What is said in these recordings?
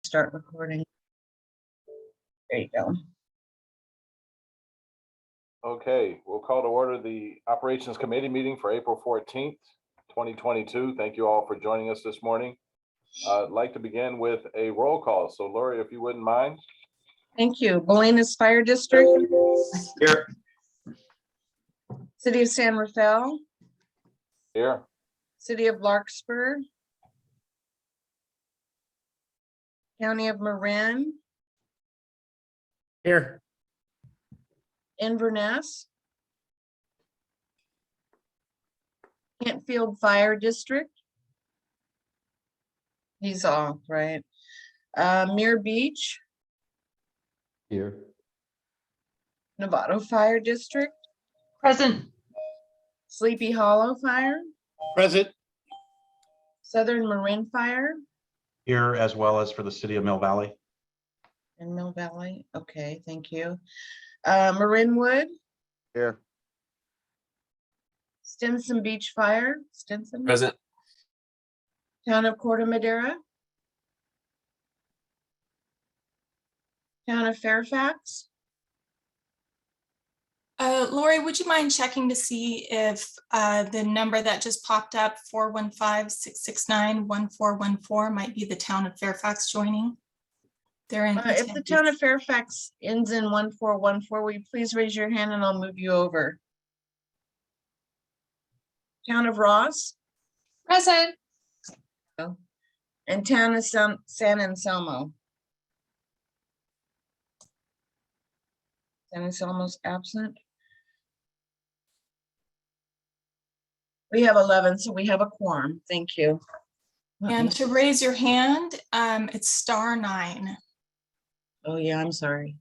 Start recording. There you go. Okay, we'll call to order the Operations Committee meeting for April 14th, 2022. Thank you all for joining us this morning. I'd like to begin with a roll call. So Lori, if you wouldn't mind. Thank you. Bolinas Fire District. Here. City of San Rafael. Here. City of Larkspur. County of Marin. Here. Inverness. Kentfield Fire District. He's off, right? Muir Beach. Here. Novato Fire District. Present. Sleepy Hollow Fire. Present. Southern Marin Fire. Here, as well as for the city of Mill Valley. In Mill Valley. Okay, thank you. Marinwood. Here. Stinson Beach Fire. Stinson. Present. Town of Corte Madera. Town of Fairfax. Lori, would you mind checking to see if the number that just popped up, 415-669-1414, might be the town of Fairfax joining? They're in. If the town of Fairfax ends in 1414, will you please raise your hand and I'll move you over? Town of Ross. Present. And town of San Anselmo. San Anselmo's absent. We have 11, so we have a quorum. Thank you. And to raise your hand, it's *9. Oh yeah, I'm sorry.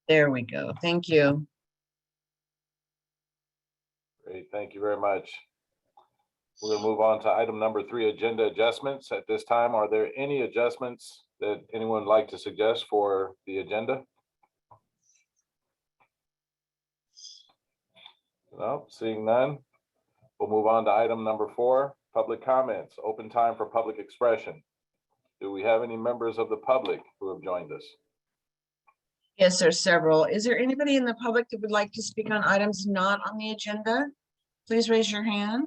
There we go. Thank you. Great, thank you very much. We're going to move on to item number 3, agenda adjustments. At this time, are there any adjustments that anyone would like to suggest for the agenda? No, seeing none. We'll move on to item number 4, public comments, open time for public expression. Do we have any members of the public who have joined us? Yes, there's several. Is there anybody in the public that would like to speak on items not on the agenda? Please raise your hand.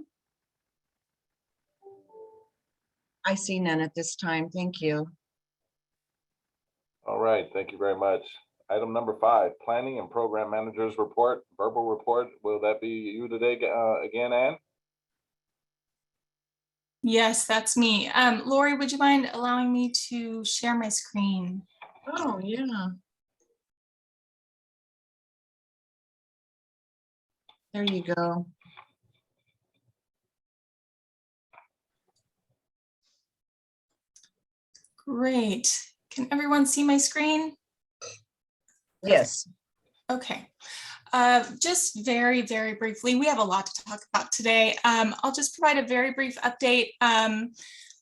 I see none at this time. Thank you. All right, thank you very much. Item number 5, planning and program managers report, verbal report. Will that be you today again, Ann? Yes, that's me. Lori, would you mind allowing me to share my screen? Oh, yeah. There you go. Great. Can everyone see my screen? Yes. Okay. Just very, very briefly, we have a lot to talk about today. I'll just provide a very brief update on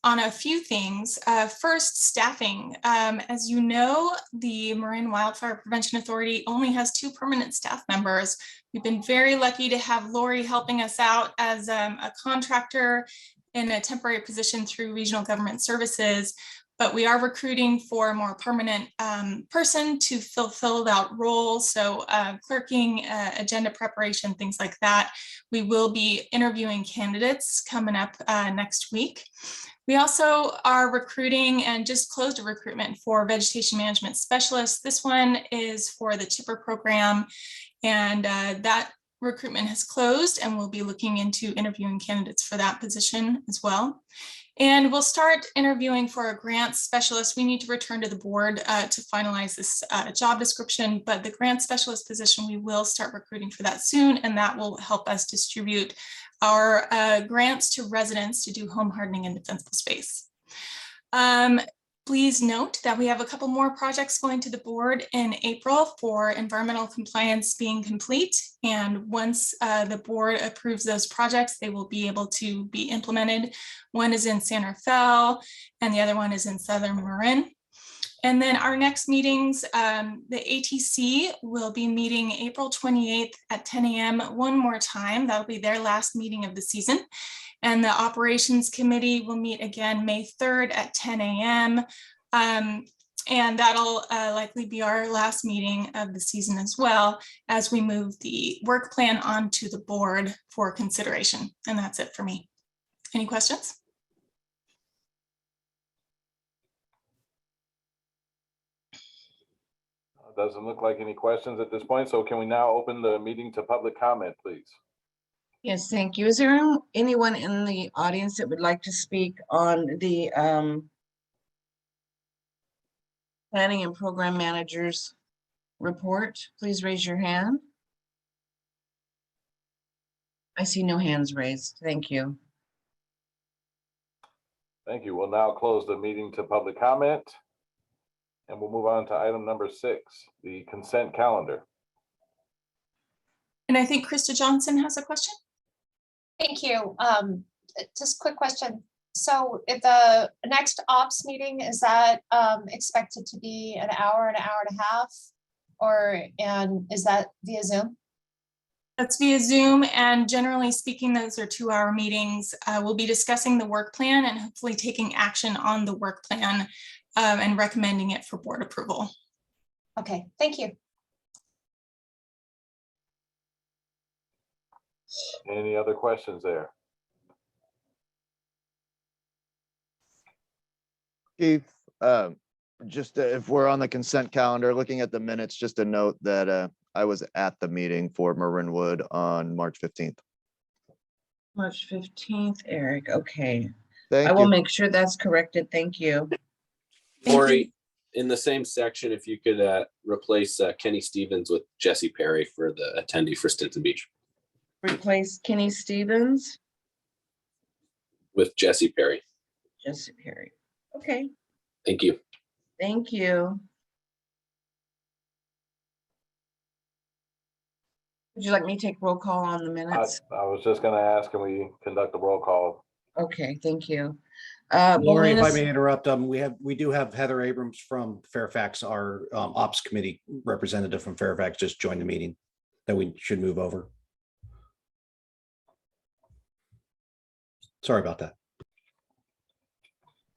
a few things. First, staffing. As you know, the Marin Wildfire Prevention Authority only has 2 permanent staff members. We've been very lucky to have Lori helping us out as a contractor in a temporary position through Regional Government Services. But we are recruiting for a more permanent person to fulfill that role. So clerking, agenda preparation, things like that. We will be interviewing candidates coming up next week. We also are recruiting and just closed a recruitment for vegetation management specialists. This one is for the CHIPPR program, and that recruitment has closed, and we'll be looking into interviewing candidates for that position as well. And we'll start interviewing for a grants specialist. We need to return to the board to finalize this job description, but the grant specialist position, we will start recruiting for that soon, and that will help us distribute our grants to residents to do home hardening and defensible space. Please note that we have a couple more projects going to the board in April for environmental compliance being complete. And once the board approves those projects, they will be able to be implemented. One is in San Rafael and the other one is in Southern Marin. And then our next meetings, the ATC will be meeting April 28th at 10 a.m. one more time. That'll be their last meeting of the season. And the Operations Committee will meet again May 3rd at 10 a.m. And that'll likely be our last meeting of the season as well, as we move the work plan onto the board for consideration. And that's it for me. Any questions? Doesn't look like any questions at this point. So can we now open the meeting to public comment, please? Yes, thank you. Is there anyone in the audience that would like to speak on the planning and program managers report? Please raise your hand. I see no hands raised. Thank you. Thank you. We'll now close the meeting to public comment. And we'll move on to item number 6, the consent calendar. And I think Krista Johnson has a question. Thank you. Just a quick question. So if the next ops meeting, is that expected to be an hour and a half? And is that via Zoom? That's via Zoom, and generally speaking, those are 2-hour meetings. We'll be discussing the work plan and hopefully taking action on the work plan and recommending it for board approval. Okay, thank you. Any other questions there? Keith, just if we're on the consent calendar, looking at the minutes, just a note that I was at the meeting for Marinwood on March 15th. March 15th, Eric. Okay. Thank I will you. make sure that's corrected. Thank you. Thank Lori, in the same section, if you could replace Kenny Stevens with Jesse Perry for the attendee for Stinson Beach Replace Kenny Stevens, with Jesse Perry. Jesse Perry. Okay, Thank you. thank you. Would you like me to take roll call on the I minutes? was just going to ask, can we conduct a roll call? Okay, thank you. Lori, if I Melina- may interrupt, we do have Heather Abrams from Fairfax, our ops committee representative from Fairfax, just joined the meeting that we should move over. Sorry about that.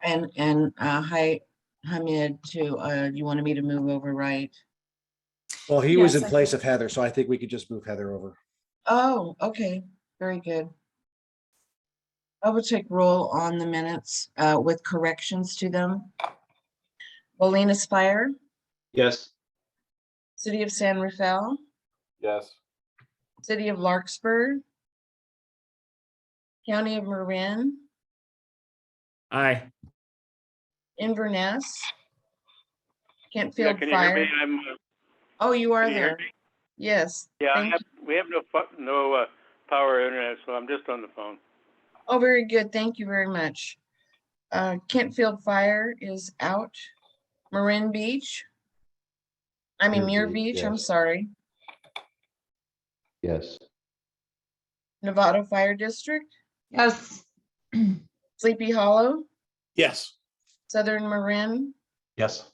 And hi, Hamid too. You wanted me to move over, right? Well, he was Yes, in I place of Heather, so I think we could just move Heather over. Oh, okay, very good. I will take roll on the minutes with corrections to them. Molina Spire, Yes. City of San Rafael, Yes. City of Larkspur, County of Marin, Aye. Inverness, Yeah, Kentfield can you hear me? Fire. Oh, you are can you hear there. me? Yes. Yeah, thank you. we have no power internet, so I'm just on the phone. Oh, very good. Thank you very much. Kentfield Fire is out. Marin Beach. I mean, Muir Beach, I'm yes. sorry. Yes. Nevada Fire District, Yes. Sleepy Hollow, Yes. Southern Marin, Yes.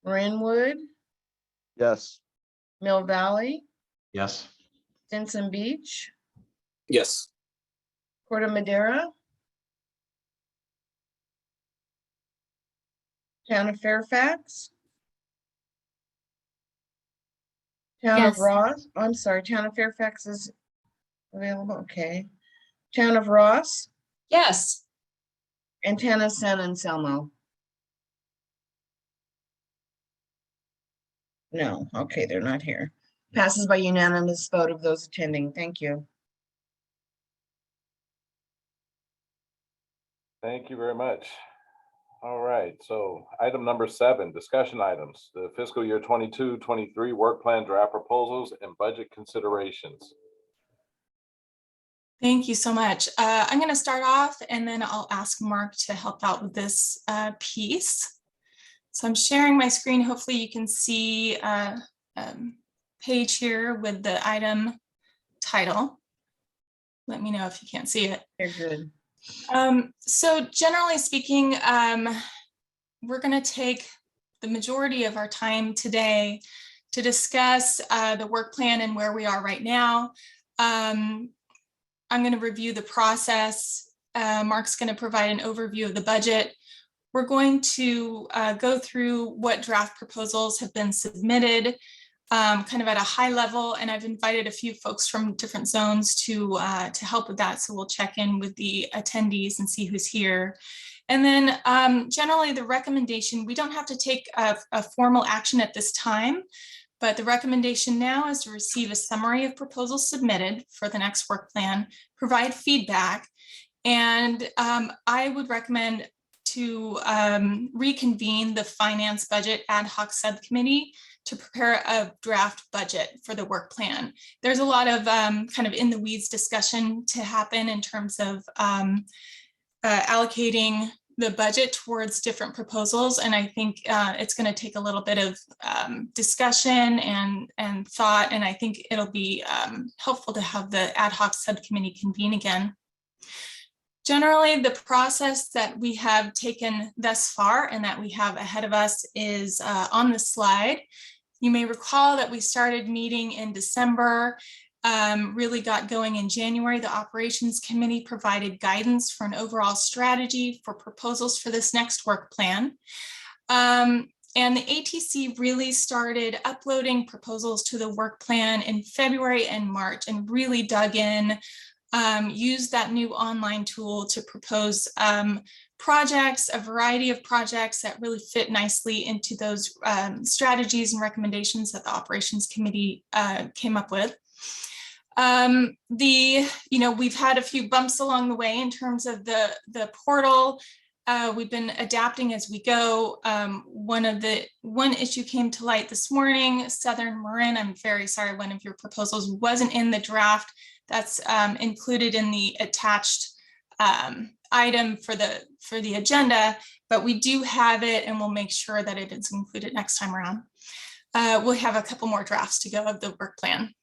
Marinwood, Yes. Mill Valley, Yes. Stinson Beach, Yes. Corte Madera, Town of Fairfax, Town of Yes. Ross, I'm sorry, Town of Fairfax is available, okay. Town of Ross, Yes. and Tennyson and Selmo. No, okay, they're not here. Passes by unanimous vote of those attending. Thank you. Thank you very much. All right, so item number 7, discussion items, the fiscal year 22-23 work plan draft proposals and budget considerations. Thank you so much. I'm going to start off and then I'll ask Mark to help out with this piece. So I'm sharing my screen. Hopefully you can see a page here with the item title. Let me know if you can't see it. You're good. So generally speaking, we're going to take the majority of our time today to discuss the work plan and where we are right now. I'm going to review the process. Mark's going to provide an overview of the budget. We're going to go through what draft proposals have been submitted, kind of at a high level, and I've invited a few folks from different zones to help with that. So we'll check in with the attendees and see who's here. And then generally the recommendation, we don't have to take a formal action at this time, but the recommendation now is to receive a summary of proposals submitted for the next work plan, provide feedback, and I would recommend to reconvene the finance budget ad hoc subcommittee to prepare a draft budget for the work plan. There's a lot of kind of in the weeds discussion to happen in terms of allocating the budget towards different proposals. And I think it's going to take a little bit of discussion and thought. And I think it'll be helpful to have the ad hoc subcommittee convene again. Generally, the process that we have taken thus far and that we have ahead of us is on the slide. You may recall that we started meeting in December, really got going in January. The operations committee provided guidance for an overall strategy for proposals for this next work plan. And the ATC really started uploading proposals to the work plan in February and March and really dug in, used that new online tool to propose projects, a variety of projects that really fit nicely into those strategies and recommendations that the operations committee came up with. We've had a few bumps along the way in terms of the portal. We've been adapting as we go. One issue came to light this morning. Southern Marin, I'm very sorry, one of your proposals wasn't in the draft. That's included in the attached item for the agenda, but we do have it and we'll make sure that it is included next time around. We'll have a couple more drafts to go of the work plan.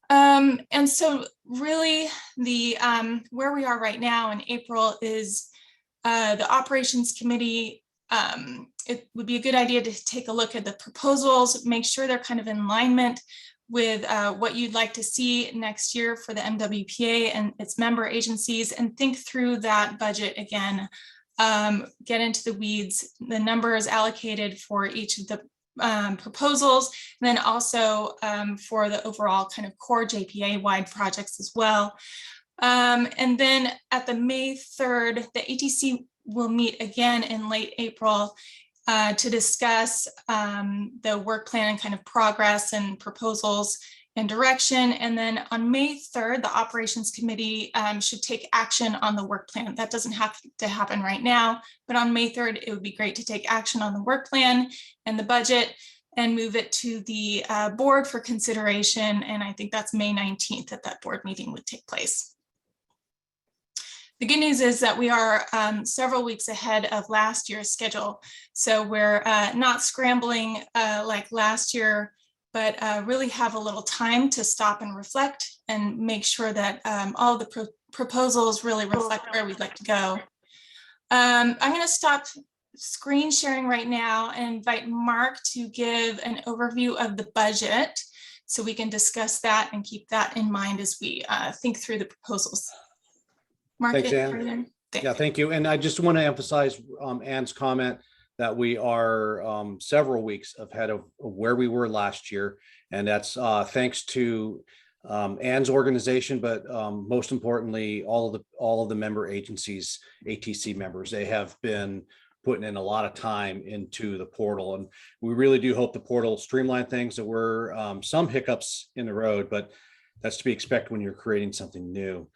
And so really the where we are right now in April is the operations committee. It would be a good idea to take a look at the proposals, make sure they're kind of in alignment with what you'd like to see next year for the MWPA and its member agencies, and think through that budget again, get into the weeds, the numbers allocated for each of the proposals, and then also for the overall kind of core JPA wide projects as well. And then at the May 3rd, the ATC will meet again in late April to discuss the work plan and kind of progress and proposals and direction. And then on May 3rd, the operations committee should take action on the work plan. That doesn't have to happen right now, but on May 3rd, it would be great to take action on the work plan and the budget and move it to the board for consideration. And I think that's May 19th that board meeting would take place. The good news is that we are several weeks ahead of last year's schedule. So we're not scrambling like last year, but really have a little time to stop and reflect and make sure that all the proposals really reflect where we'd like to go. I'm going to stop screen sharing right now and invite Mark to give an overview of the budget so we can discuss that and keep that in mind as we think through the proposals. Mark, Thanks, Ann. Yeah, thank you. And I just want to emphasize Ann's comment that we are several weeks ahead of where we were last year. And that's thanks to Ann's organization, but most importantly, all of the member agencies, ATC members. They have been putting in a lot of time into the portal. And we really do hope the portal streamline things. There were some hiccups in the road, but that's to be expected when you're creating something new.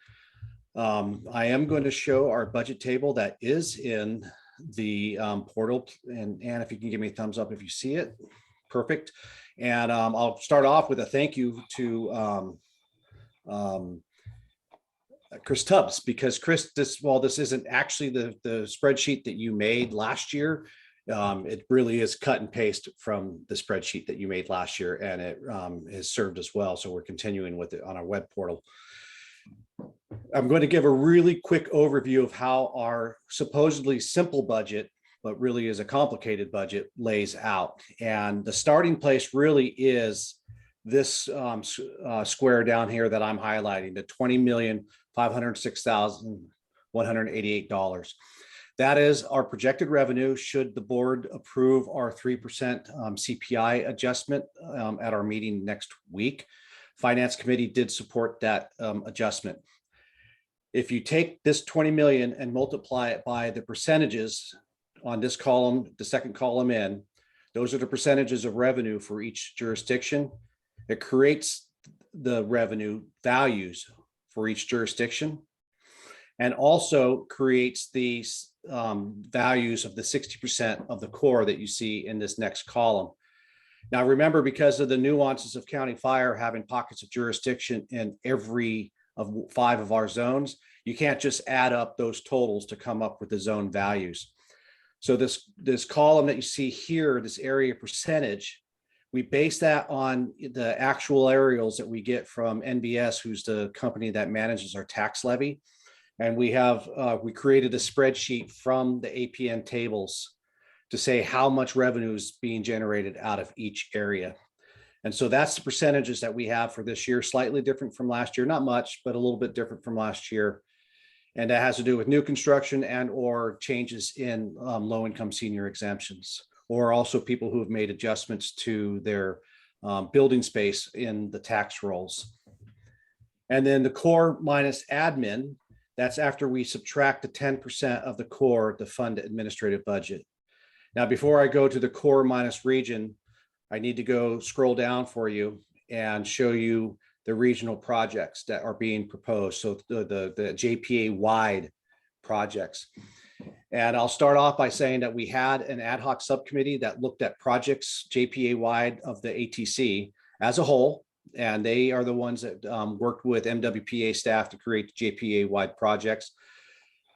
I am going to show our budget table that is in the portal. And Ann, if you can give me a thumbs up if you see it, perfect. And I'll start off with a thank you to Chris Tubbs, because Chris, while this isn't actually the spreadsheet that you made last year, it really is cut and paste from the spreadsheet that you made last year, and it has served us well. So we're continuing with it on our web portal. I'm going to give a really quick overview of how our supposedly simple budget but really is a complicated budget, lays out. And the starting place really is this square down here that I'm highlighting, the $20,506,188. That is our projected revenue should the board approve our 3% CPI adjustment at our meeting next week. Finance committee did support that adjustment. If you take this 20 million and multiply it by the percentages on this column, the second column in, those are the percentages of revenue for each jurisdiction. It creates the revenue values for each jurisdiction and also creates the values of the 60% of the core that you see in this next column. Now, remember, because of the nuances of county fire having pockets of jurisdiction in every of 5 of our zones, you can't just add up those totals to come up with the zone values. So this column that you see here, this area percentage, we base that on the actual aerials that we get from NBS, who's the company that manages our tax levy. And we created a spreadsheet from the APN tables to say how much revenue is being generated out of each area. And so that's the percentages that we have for this year, slightly different from last year, not much, but a little bit different from last year. And that has to do with new construction and or changes in low-income senior exemptions, or also people who have made adjustments to their building space in the tax rolls. And then the core minus admin, that's after we subtract the 10% of the core to fund the administrative budget. Now, before I go to the core minus region, I need to go scroll down for you and show you the regional projects that are being proposed. So the JPA wide projects. And I'll start off by saying that we had an ad hoc subcommittee that looked at projects JPA wide of the ATC as a whole. And they are the ones that worked with MWPA staff to create the JPA wide projects.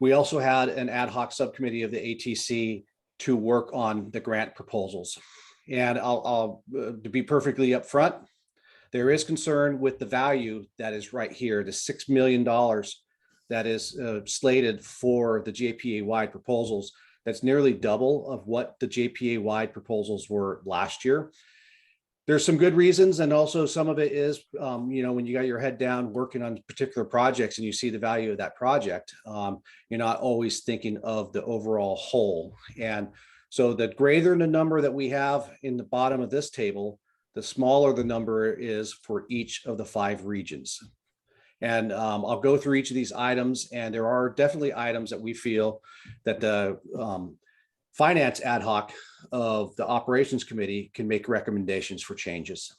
We also had an ad hoc subcommittee of the ATC to work on the grant proposals. And I'll to be perfectly upfront, there is concern with the value that is right here, the $6 million that is slated for the JPA wide proposals. That's nearly double of what the JPA wide proposals were last year. There's some good reasons, and also some of it is, when you got your head down working on particular projects and you see the value of that project, you're not always thinking of the overall whole. And so the greater the number that we have in the bottom of this table, the smaller the number is for each of the 5 regions. And I'll go through each of these items, and there are definitely items that we feel that the finance ad hoc of the operations committee can make recommendations for changes.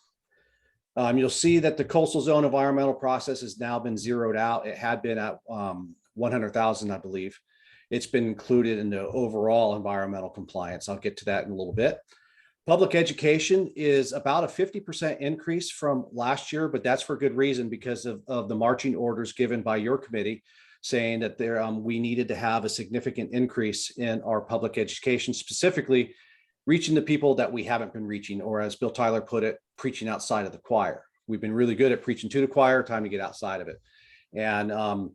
You'll see that the coastal zone environmental process has now been zeroed out. It had been at 100,000, I believe. It's been included in the overall environmental compliance. I'll get to that in a little bit. Public education is about a 50% increase from last year, but that's for good reason because of the marching orders given by your committee saying that we needed to have a significant increase in our public education, specifically reaching the people that we haven't been reaching, or as Bill Tyler put it, preaching outside of the choir. We've been really good at preaching to the choir, time to get outside of it. And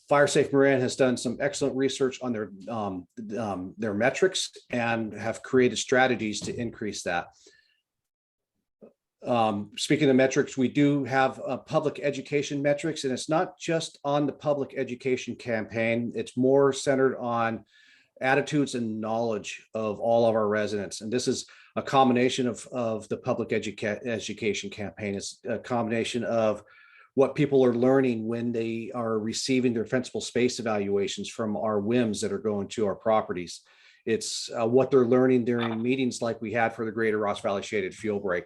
Fire Safe Marin has done some excellent research on their metrics and have created strategies to increase that. Speaking of metrics, we do have public education metrics, and it's not just on the public education campaign. It's more centered on attitudes and knowledge of all of our residents. And this is a combination of the public education campaign. It's a combination of what people are learning when they are receiving their defensible space evaluations from our WIMs that are going to our properties. It's what they're learning during meetings like we had for the Greater Ross Valley Shaded Fuel Break.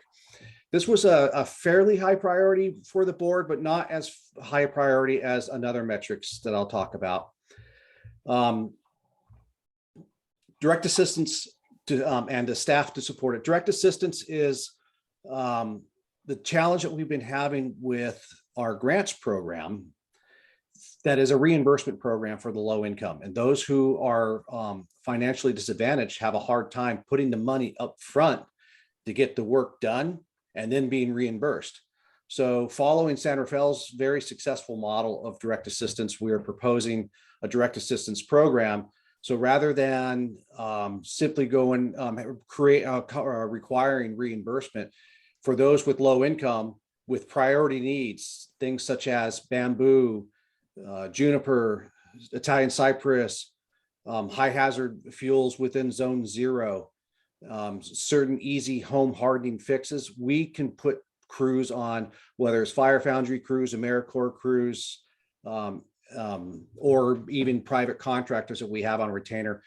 This was a fairly high priority for the board, but not as high a priority as another metrics that I'll talk about. Direct assistance to and the staff to support it. Direct assistance is the challenge that we've been having with our grants program. That is a reimbursement program for the low income, and those who are financially disadvantaged have a hard time putting the money up front to get the work done and then being reimbursed. So following San Rafael's very successful model of direct assistance, we are proposing a direct assistance program So rather than simply going requiring reimbursement for those with low income with priority needs, things such as bamboo, juniper, Italian cypress, high hazard fuels within zone 0, certain easy home hardening fixes, we can put crews on, whether it's Fire Foundry crews, AmeriCorps crews, or even private contractors that we have on retainer.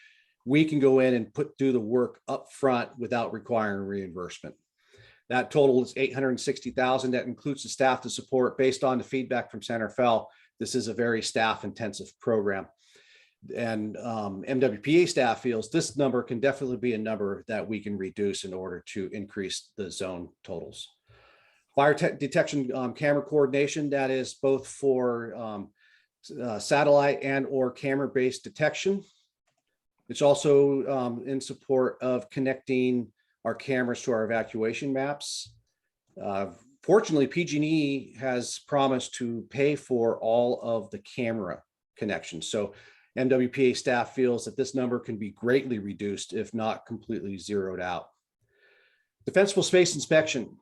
We can go in and do the work up front without requiring reimbursement. That total is $860,000. That includes the staff to support. Based on the feedback from Santa Fe, this is a very staff intensive program. And MWPA staff feels this number can definitely be a number that we can reduce in order to increase the zone totals. Fire detection camera coordination, that is both for satellite and or camera-based detection. It's also in support of connecting our cameras to our evacuation maps. Fortunately, PG&E has promised to pay for all of the camera connections. So MWPA staff feels that this number can be greatly reduced, if not completely zeroed out. Defensible space inspection.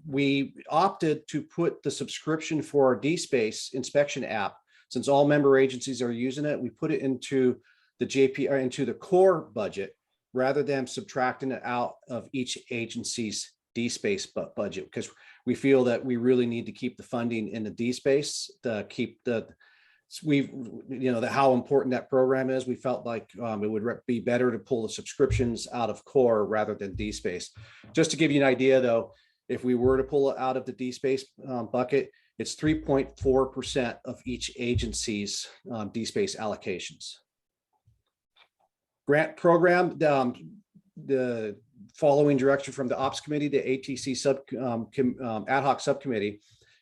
We opted to put the subscription for our DSpace inspection app. Since all member agencies are using it, we put it into the JPA, into the core budget, rather than subtracting it out of each agency's DSpace budget, because we feel that we really need to keep the funding in the DSpace to keep how important that program is. We felt like it would be better to pull the subscriptions out of core rather than DSpace. Just to give you an idea though, if we were to pull it out of the DSpace bucket, it's 3.4% of each agency's DSpace allocations. Grant program, the following direction from the Ops Committee, the ATC ad hoc subcommittee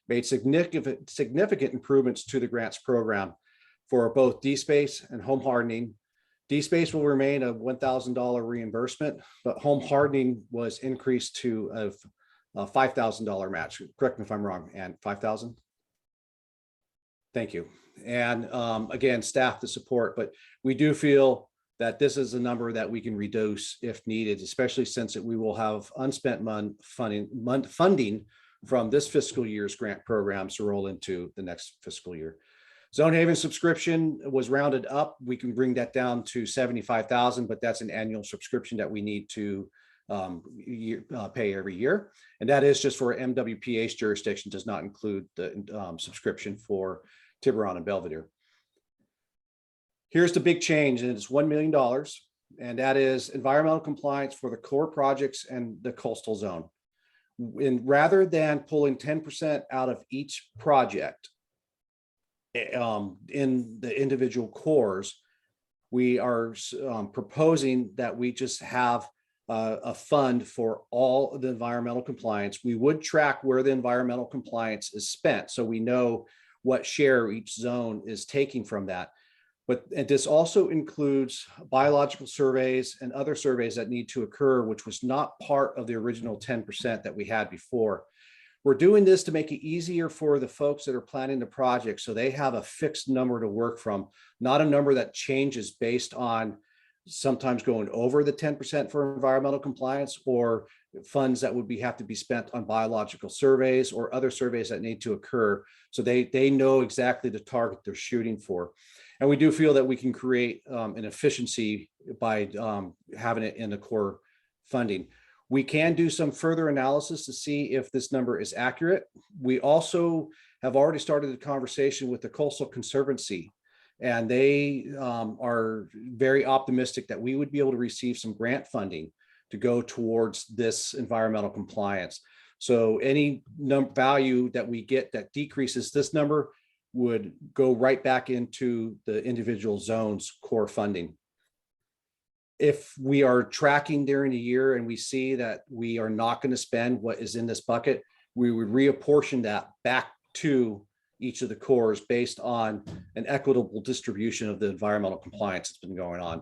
made significant improvements to the grants program for both DSpace and home hardening. DSpace will remain a $1,000 reimbursement, but home hardening was increased to a $5,000 match. Correct me if I'm wrong, and 5,000. Thank you. And again, staff to support, but we do feel that this is a number that we can reduce if needed, especially since we will have unspent funding from this fiscal year's grant programs to roll into the next fiscal year. Zone Haven subscription was rounded up. We can bring that down to 75,000, but that's an annual subscription that we need to pay every year. And that is just for MWPA's jurisdiction, does not include the subscription for Tiburon and Belvedere. Here's the big change, and it's $1 million, and that is environmental compliance for the core projects and the coastal zone. And rather than pulling 10% out of each project in the individual cores, we are proposing that we just have a fund for all of the environmental compliance. We would track where the environmental compliance is spent, so we know what share each zone is taking from that. But this also includes biological surveys and other surveys that need to occur, which was not part of the original 10% that we had before. We're doing this to make it easier for the folks that are planning the project, so they have a fixed number to work from, not a number that changes based on sometimes going over the 10% for environmental compliance, or funds that would have to be spent on biological surveys or other surveys that need to occur. So they know exactly the target they're shooting for. And we do feel that we can create an efficiency by having it in the core funding. We can do some further analysis to see if this number is accurate. We also have already started a conversation with the Coastal Conservancy, and they are very optimistic that we would be able to receive some grant funding to go towards this environmental compliance. So any value that we get that decreases this number would go right back into the individual zones core funding. If we are tracking during the year and we see that we are not going to spend what is in this bucket, we would reapportion that back to each of the cores based on an equitable distribution of the environmental compliance that's been going on.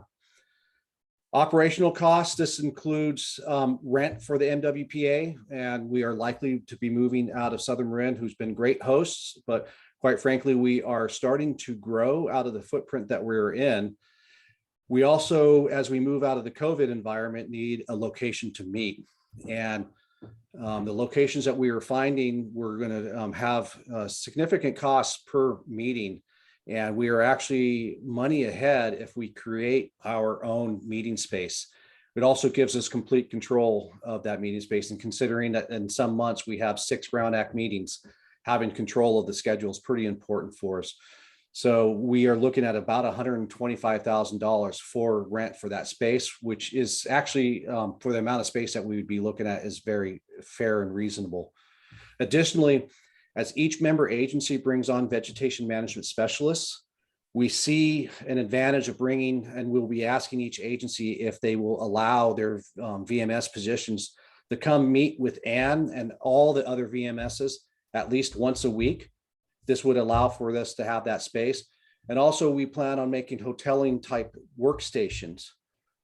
Operational costs, this includes rent for the MWPA, and we are likely to be moving out of Southern Marin, who's been great hosts, but quite frankly, we are starting to grow out of the footprint that we're in. We also, as we move out of the COVID environment, need a location to meet. And the locations that we are finding, we're going to have significant costs per meeting. And we are actually money ahead if we create our own meeting space. It also gives us complete control of that meeting space. And considering that in some months we have 6 Brown Act meetings, having control of the schedule is pretty important for us. So we are looking at about $125,000 for rent for that space, which is actually for the amount of space that we would be looking at is very fair and reasonable. Additionally, as each member agency brings on vegetation management specialists, we see an advantage of bringing, and we'll be asking each agency if they will allow their VMS positions to come meet with Ann and all the other VMSs at least once a week. This would allow for us to have that space. And also we plan on making hoteling type workstations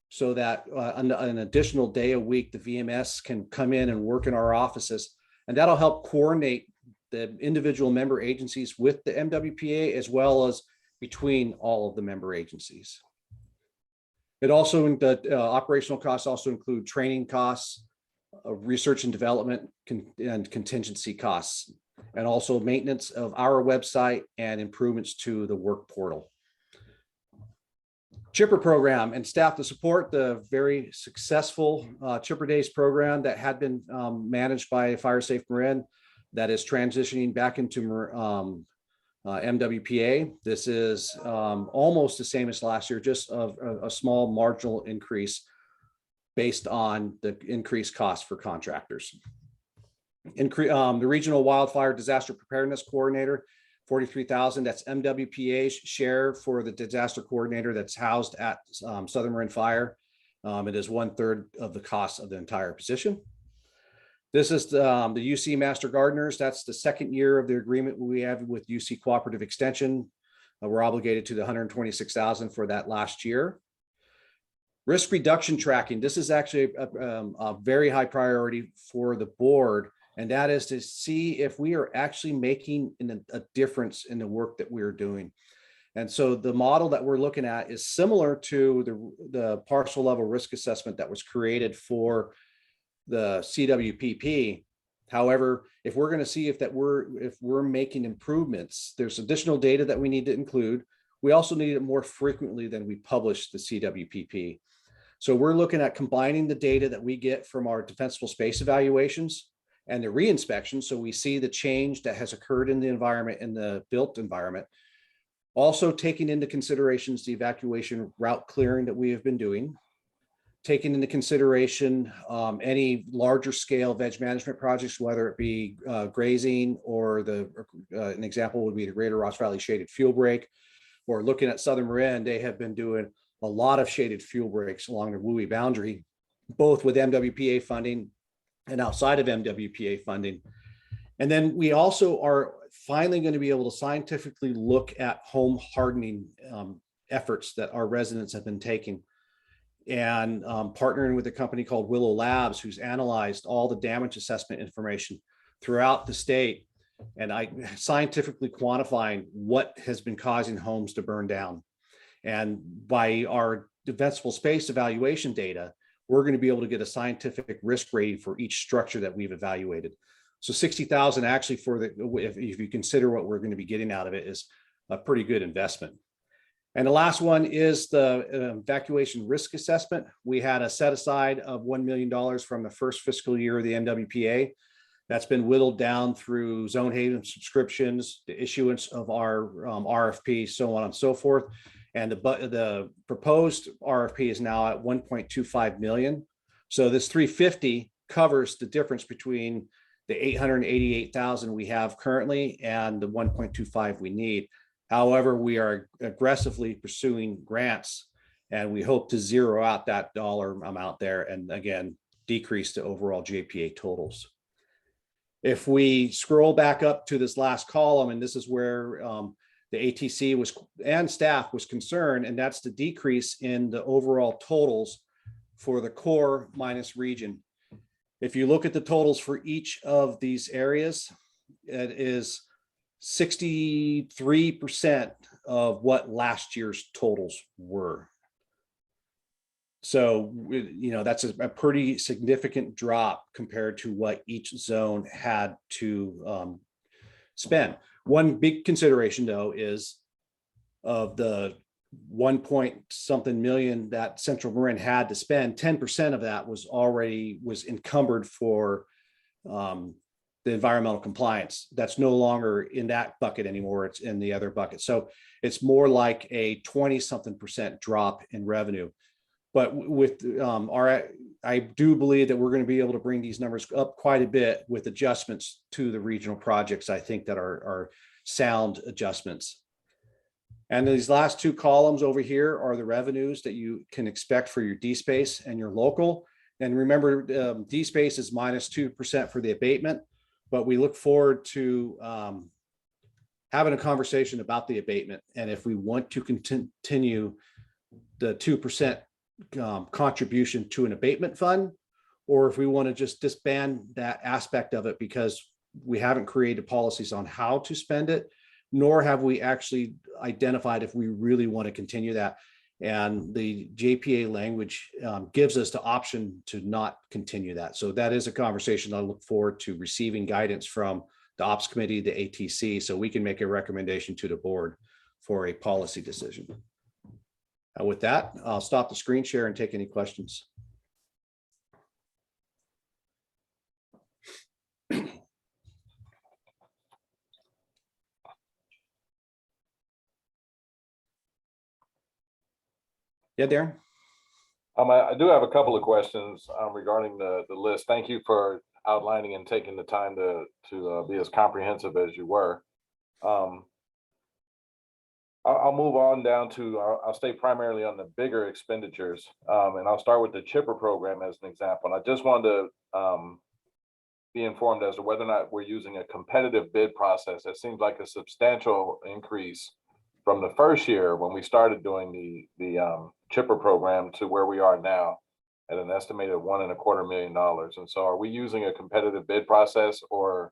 so that an additional day a week, the VMS can come in and work in our offices. And that'll help coordinate the individual member agencies with the MWPA as well as between all of the member agencies. It also, the operational costs also include training costs, research and development and contingency costs, and also maintenance of our website and improvements to the work portal. Chipper program and staff to support the very successful Chipper Days program that had been managed by Fire Safe Marin that is transitioning back into MWPA. This is almost the same as last year, just a small marginal increase based on the increased cost for contractors. The Regional Wildfire Disaster Preparedness Coordinator, $43,000. That's MWPA's share for the disaster coordinator that's housed at Southern Marin Fire. It is 1/3 of the cost of the entire position. This is the UC Master Gardeners. That's the second year of the agreement we have with UC Cooperative Extension. We're obligated to the $126,000 for that last year. Risk reduction tracking. This is actually a very high priority for the board, and that is to see if we are actually making a difference in the work that we're doing. And so the model that we're looking at is similar to the parcel level risk assessment that was created for the CWPP. However, if we're going to see if we're making improvements, there's additional data that we need to include. We also need it more frequently than we publish the CWPP. So we're looking at combining the data that we get from our defensible space evaluations and the reinspection, so we see the change that has occurred in the environment, in the built environment. Also taking into considerations the evacuation route clearing that we have been doing, taking into consideration any larger scale veg management projects, whether it be grazing or an example would be the Greater Ross Valley Shaded Fuel Break, or looking at Southern Marin. They have been doing a lot of shaded fuel breaks along the WUI boundary, both with MWPA funding and outside of MWPA funding. And then we also are finally going to be able to scientifically look at home hardening efforts that our residents have been taking, and partnering with a company called Willow Labs, who's analyzed all the damage assessment information throughout the state, and scientifically quantifying what has been causing homes to burn down. And by our defensible space evaluation data, we're going to be able to get a scientific risk rating for each structure that we've evaluated. So $60,000 actually if you consider what we're going to be getting out of it, is a pretty good investment. And the last one is the evacuation risk assessment. We had a set aside of $1 million from the first fiscal year of the MWPA. That's been whittled down through zone haven subscriptions, the issuance of our RFP, so on and so forth. And the proposed RFP is now at 1.25 million. So this 350 covers the difference between the 888,000 we have currently and the 1.25 we need. However, we are aggressively pursuing grants, and we hope to zero out that dollar amount there, and again, decrease the overall JPA totals. If we scroll back up to this last column, and this is where the ATC and staff was concerned, and that's the decrease in the overall totals for the core minus region. If you look at the totals for each of these areas, it is 63% of what last year's totals were. So, that's a pretty significant drop compared to what each zone had to spend. One big consideration, though, is of the 1 something million that Central Marin had to spend, 10% of that was encumbered for the environmental compliance. That's no longer in that bucket anymore. It's in the other bucket. So it's more like a 20-something% drop in revenue. But with I do believe that we're going to be able to bring these numbers up quite a bit with adjustments to the regional projects. I think that are sound adjustments. And these last two columns over here are the revenues that you can expect for your DSpace and your local. And remember, DSpace is -2% for the abatement, but we look forward to having a conversation about the abatement. And if we want to continue the 2% contribution to an abatement fund, or if we want to just disband that aspect of it because we haven't created policies on how to spend it, nor have we actually identified if we really want to continue that. And the JPA language gives us the option to not continue that. So that is a conversation I look forward to receiving guidance from the Ops Committee, the ATC, so we can make a recommendation to the board for a policy decision. With that, I'll stop the screen share and take any questions. Yeah, Darren? I do have a couple of questions regarding the list. Thank you for outlining and taking the time to be as comprehensive as you were. I'll move on down to, I'll stay primarily on the bigger expenditures, and I'll start with the chipper program as an example. And I just wanted to be informed as to whether or not we're using a competitive bid process. It seems like a substantial increase from the first year when we started doing the chipper program to where we are now at an estimated $1.25 million. And so are we using a competitive bid process, or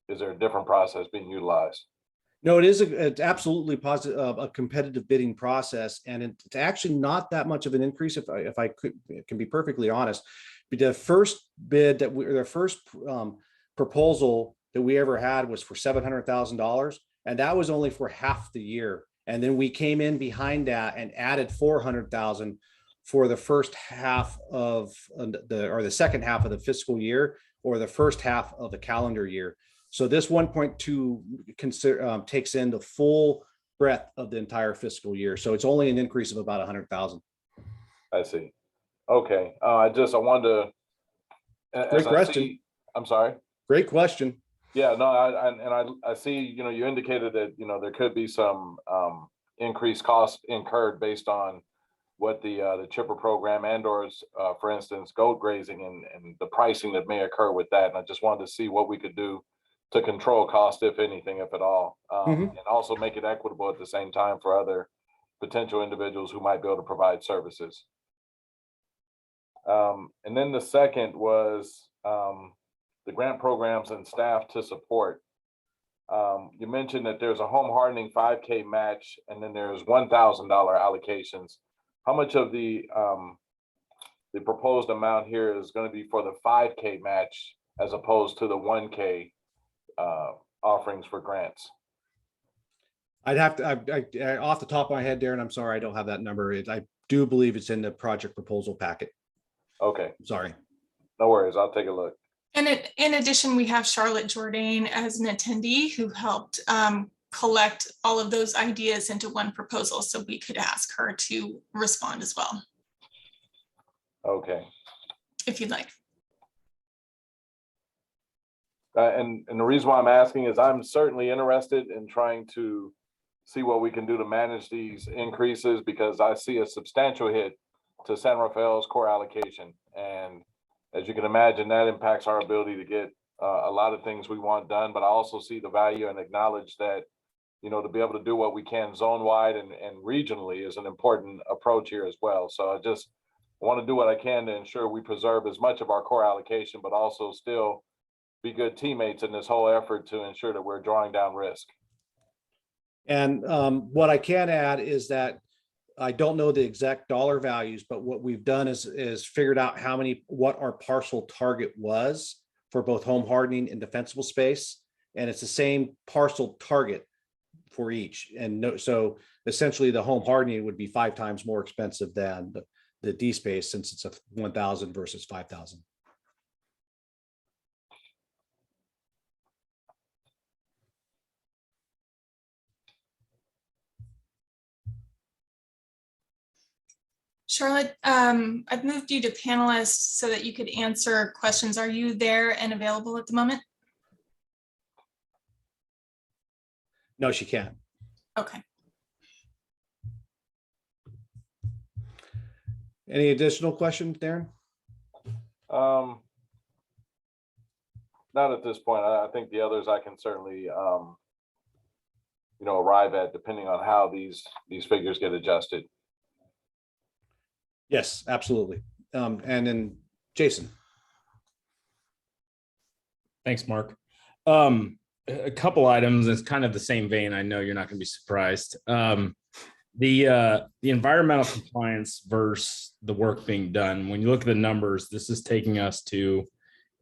is there a different process being utilized? No, it's absolutely positive, a competitive bidding process, and it's actually not that much of an increase. If I can be perfectly honest, the first bid the first proposal that we ever had was for $700,000, and that was only for half the year. And then we came in behind that and added $400,000 for the first half of the second half of the fiscal year, or the first half of the calendar year. So this 1.2 takes in the full breadth of the entire fiscal year. So it's only an increase of about 100,000. I see. Okay. I wanted to. Great question. I'm sorry. Great question. Yeah, no, I see, you indicated that, there could be some increased costs incurred based on what the chipper program or for instance, goat grazing and the pricing that may occur with that. And I just wanted to see what we could do to control cost, if anything, if at all, and also make it equitable at the same time for other potential individuals who might be able to provide services. And then the second was the grant programs and staff to support. You mentioned that there's a home hardening 5K match, and then there's $1,000 allocations. How much of the proposed amount here is going to be for the 5K match as opposed to the 1K offerings for grants? I'd have to, I off the top of my head, Darren, I'm sorry, I don't have that number. I do believe it's in the project proposal packet. Okay. Sorry. No worries. I'll take a look. And in addition, we have Charlotte Jourdain as an attendee who helped collect all of those ideas into one proposal, so we could ask her to respond as well. Okay. If you'd like. And the reason why I'm asking is I'm certainly interested in trying to see what we can do to manage these increases, because I see a substantial hit to San Rafael's core allocation. And as you can imagine, that impacts our ability to get a lot of things we want done. But I also see the value and acknowledge that, to be able to do what we can zone-wide and regionally is an important approach here as well. So I just want to do what I can to ensure we preserve as much of our core allocation, but also still be good teammates in this whole effort to ensure that we're drawing down risk. And what I can add is that I don't know the exact dollar values, but what we've done is figured out what our parcel target was for both home hardening and defensible space. And it's the same parcel target for each. And so essentially the home hardening would be 5 times more expensive than the D space, since it's a 1,000 versus 5,000. Charlotte, I've moved you to panelist so that you could answer questions. Are you there and available at the moment? No, she can't. Okay. Any additional questions, Darren? Not at this point. I think the others I can certainly, arrive at depending on how these figures get adjusted. Yes, absolutely. And then Jason. Thanks, Mark. A couple items. It's kind of the same vein. I know you're not going to be surprised. The environmental compliance versus the work being done. When you look at the numbers, this is taking us to,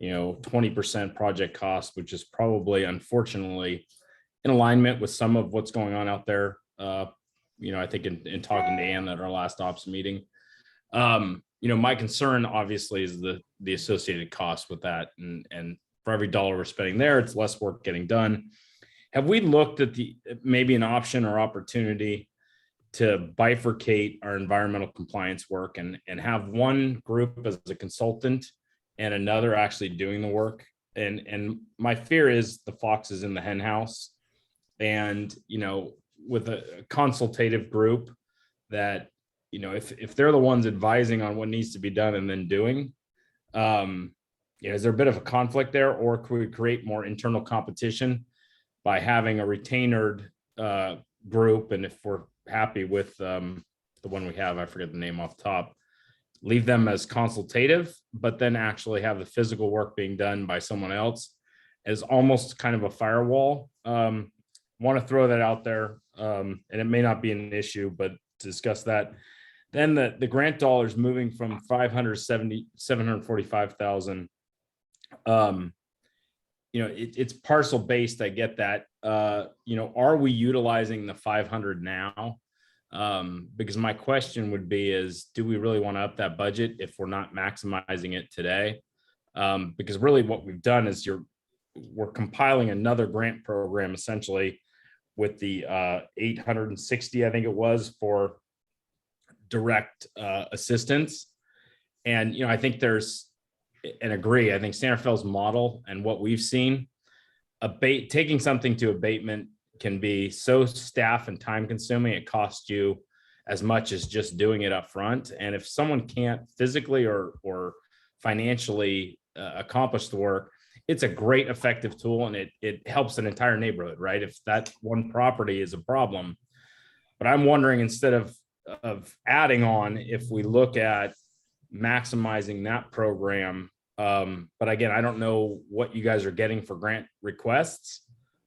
20% project cost, which is probably, unfortunately, in alignment with some of what's going on out there. I think in talking to Ann at our last ops meeting, my concern obviously is the associated cost with that. And for every dollar we're spending there, it's less work getting done. Have we looked at maybe an option or opportunity to bifurcate our environmental compliance work and have one group as a consultant and another actually doing the work? And my fear is the fox is in the hen house. And, with a consultative group that, if they're the ones advising on what needs to be done and then doing, is there a bit of a conflict there, or could we create more internal competition by having a retained group? And if we're happy with the one we have, I forget the name off the top, leave them as consultative, but then actually have the physical work being done by someone else as almost kind of a firewall. Want to throw that out there, and it may not be an issue, but to discuss that. Then the grant dollars moving from 745,000. It's parcel based. I get that. Are we utilizing the 500 now? Because my question would be is, do we really want to up that budget if we're not maximizing it today? Because really what we've done is we're compiling another grant program essentially with the 860, I think it was, for direct assistance. And, I think I think Santa Fe's model and what we've seen, taking something to abatement can be so staff and time consuming. It costs you as much as just doing it up front. And if someone can't physically or financially accomplish the work, it's a great effective tool, and it helps an entire neighborhood, right? If that one property is a problem. But I'm wondering, instead of adding on, if we look at maximizing that program. But again, I don't know what you guys are getting for grant requests.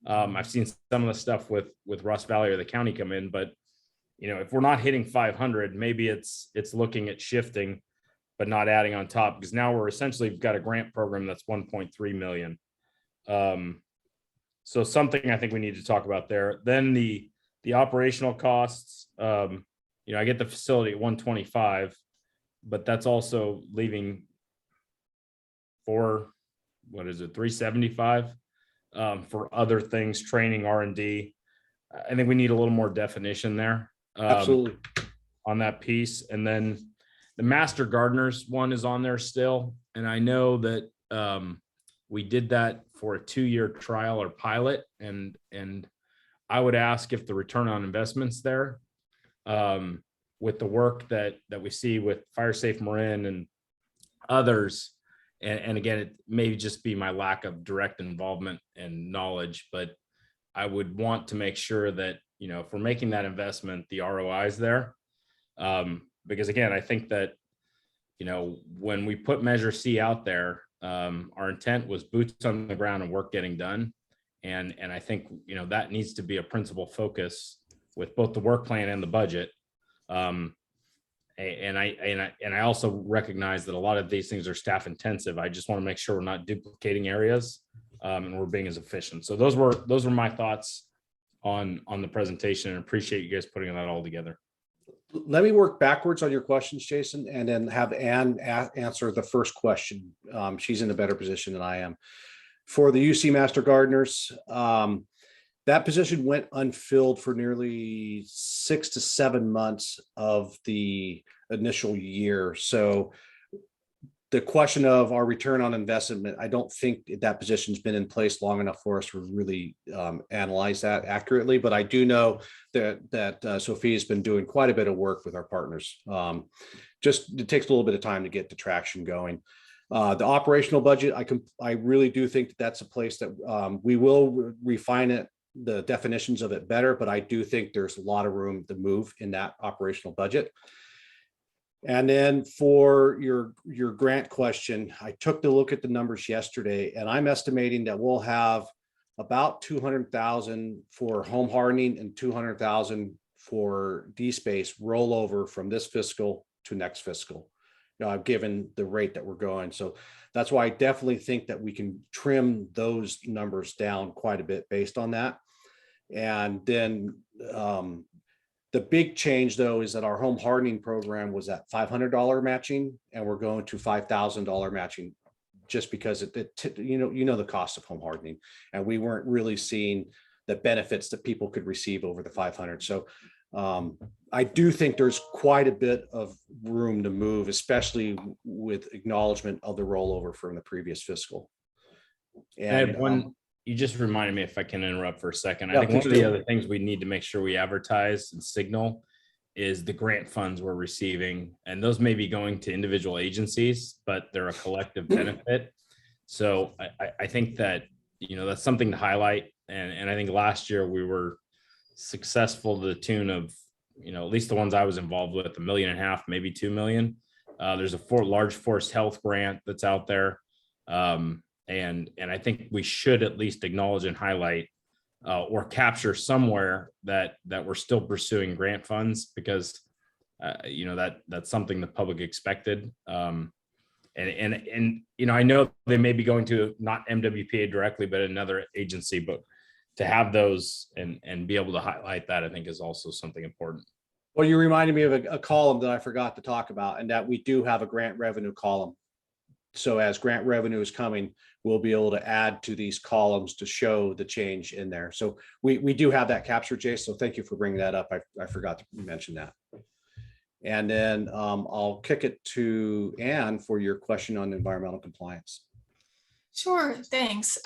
I've seen some of the stuff with Ross Valley or the county come in, but if we're not hitting 500, maybe it's looking at shifting, but not adding on top, because now we're essentially got a grant program that's 1.3 million. So something I think we need to talk about there. Then the operational costs, I get the facility at 125, but that's also leaving for, 375 for other things, training, R&D. I think we need a little more definition there. Absolutely. On that piece. And then the master gardeners one is on there still. And I know that we did that for a 2-year trial or pilot. And I would ask if the return on investments there, with the work that we see with Fire Safe Marin and others. And again, it may just be my lack of direct involvement and knowledge, but I would want to make sure that, if we're making that investment, the ROI is there. Because again, I think that, when we put Measure C out there, our intent was boots on the ground and work getting done. And I think, that needs to be a principal focus with both the work plan and the budget. And I also recognize that a lot of these things are staff intensive. I just want to make sure we're not duplicating areas, and we're being as efficient. So those were my thoughts on the presentation, and appreciate you guys putting that all together. Let me work backwards on your questions, Jason, and then have Ann answer the first question. She's in a better position than I am. For the UC Master Gardeners, that position went unfilled for nearly 6 to 7 months of the initial year. So the question of our return on investment, I don't think that position's been in place long enough for us to really analyze that accurately. But I do know that Sophia's been doing quite a bit of work with our partners. Just it takes a little bit of time to get the traction going. The operational budget, I really do think that that's a place that we will refine it, the definitions of it better, but I do think there's a lot of room to move in that operational budget. And then for your grant question, I took the look at the numbers yesterday, and I'm estimating that we'll have about 200,000 for home hardening and 200,000 for D-space rollover from this fiscal to next fiscal, given the rate that we're going. So that's why I definitely think that we can trim those numbers down quite a bit based on that. And then the big change, though, is that our home hardening program was at $500 matching, and we're going to $5,000 matching, just because the cost of home hardening, and we weren't really seeing the benefits that people could receive over the 500. So I do think there's quite a bit of room to move, especially with acknowledgement of the rollover from the previous fiscal. And you just reminded me, if I can interrupt for a second. Yeah, I think one please of the do. other things we need to make sure we advertise and signal is the grant funds we're receiving. And those may be going to individual agencies, but they're a collective benefit. So I think that, that's something to highlight. And I think last year we were successful to the tune of, at least the ones I was involved with, $1.5 million, maybe 2 million. There's a large forest health grant that's out there. And I think we should at least acknowledge and highlight or capture somewhere that we're still pursuing grant funds, because that's something the public expected. And I know they may be going to not MWPA directly, but another agency, but to have those and be able to highlight that, I think, is also something important. Well, you reminded me of a column that I forgot to talk about, and that we do have a grant revenue column. So as grant revenue is coming, we'll be able to add to these columns to show the change in there. So we do have that captured, Jay. So thank you for bringing that up. I forgot to mention that. And then I'll kick it to Ann for your question on environmental compliance. Sure, thanks.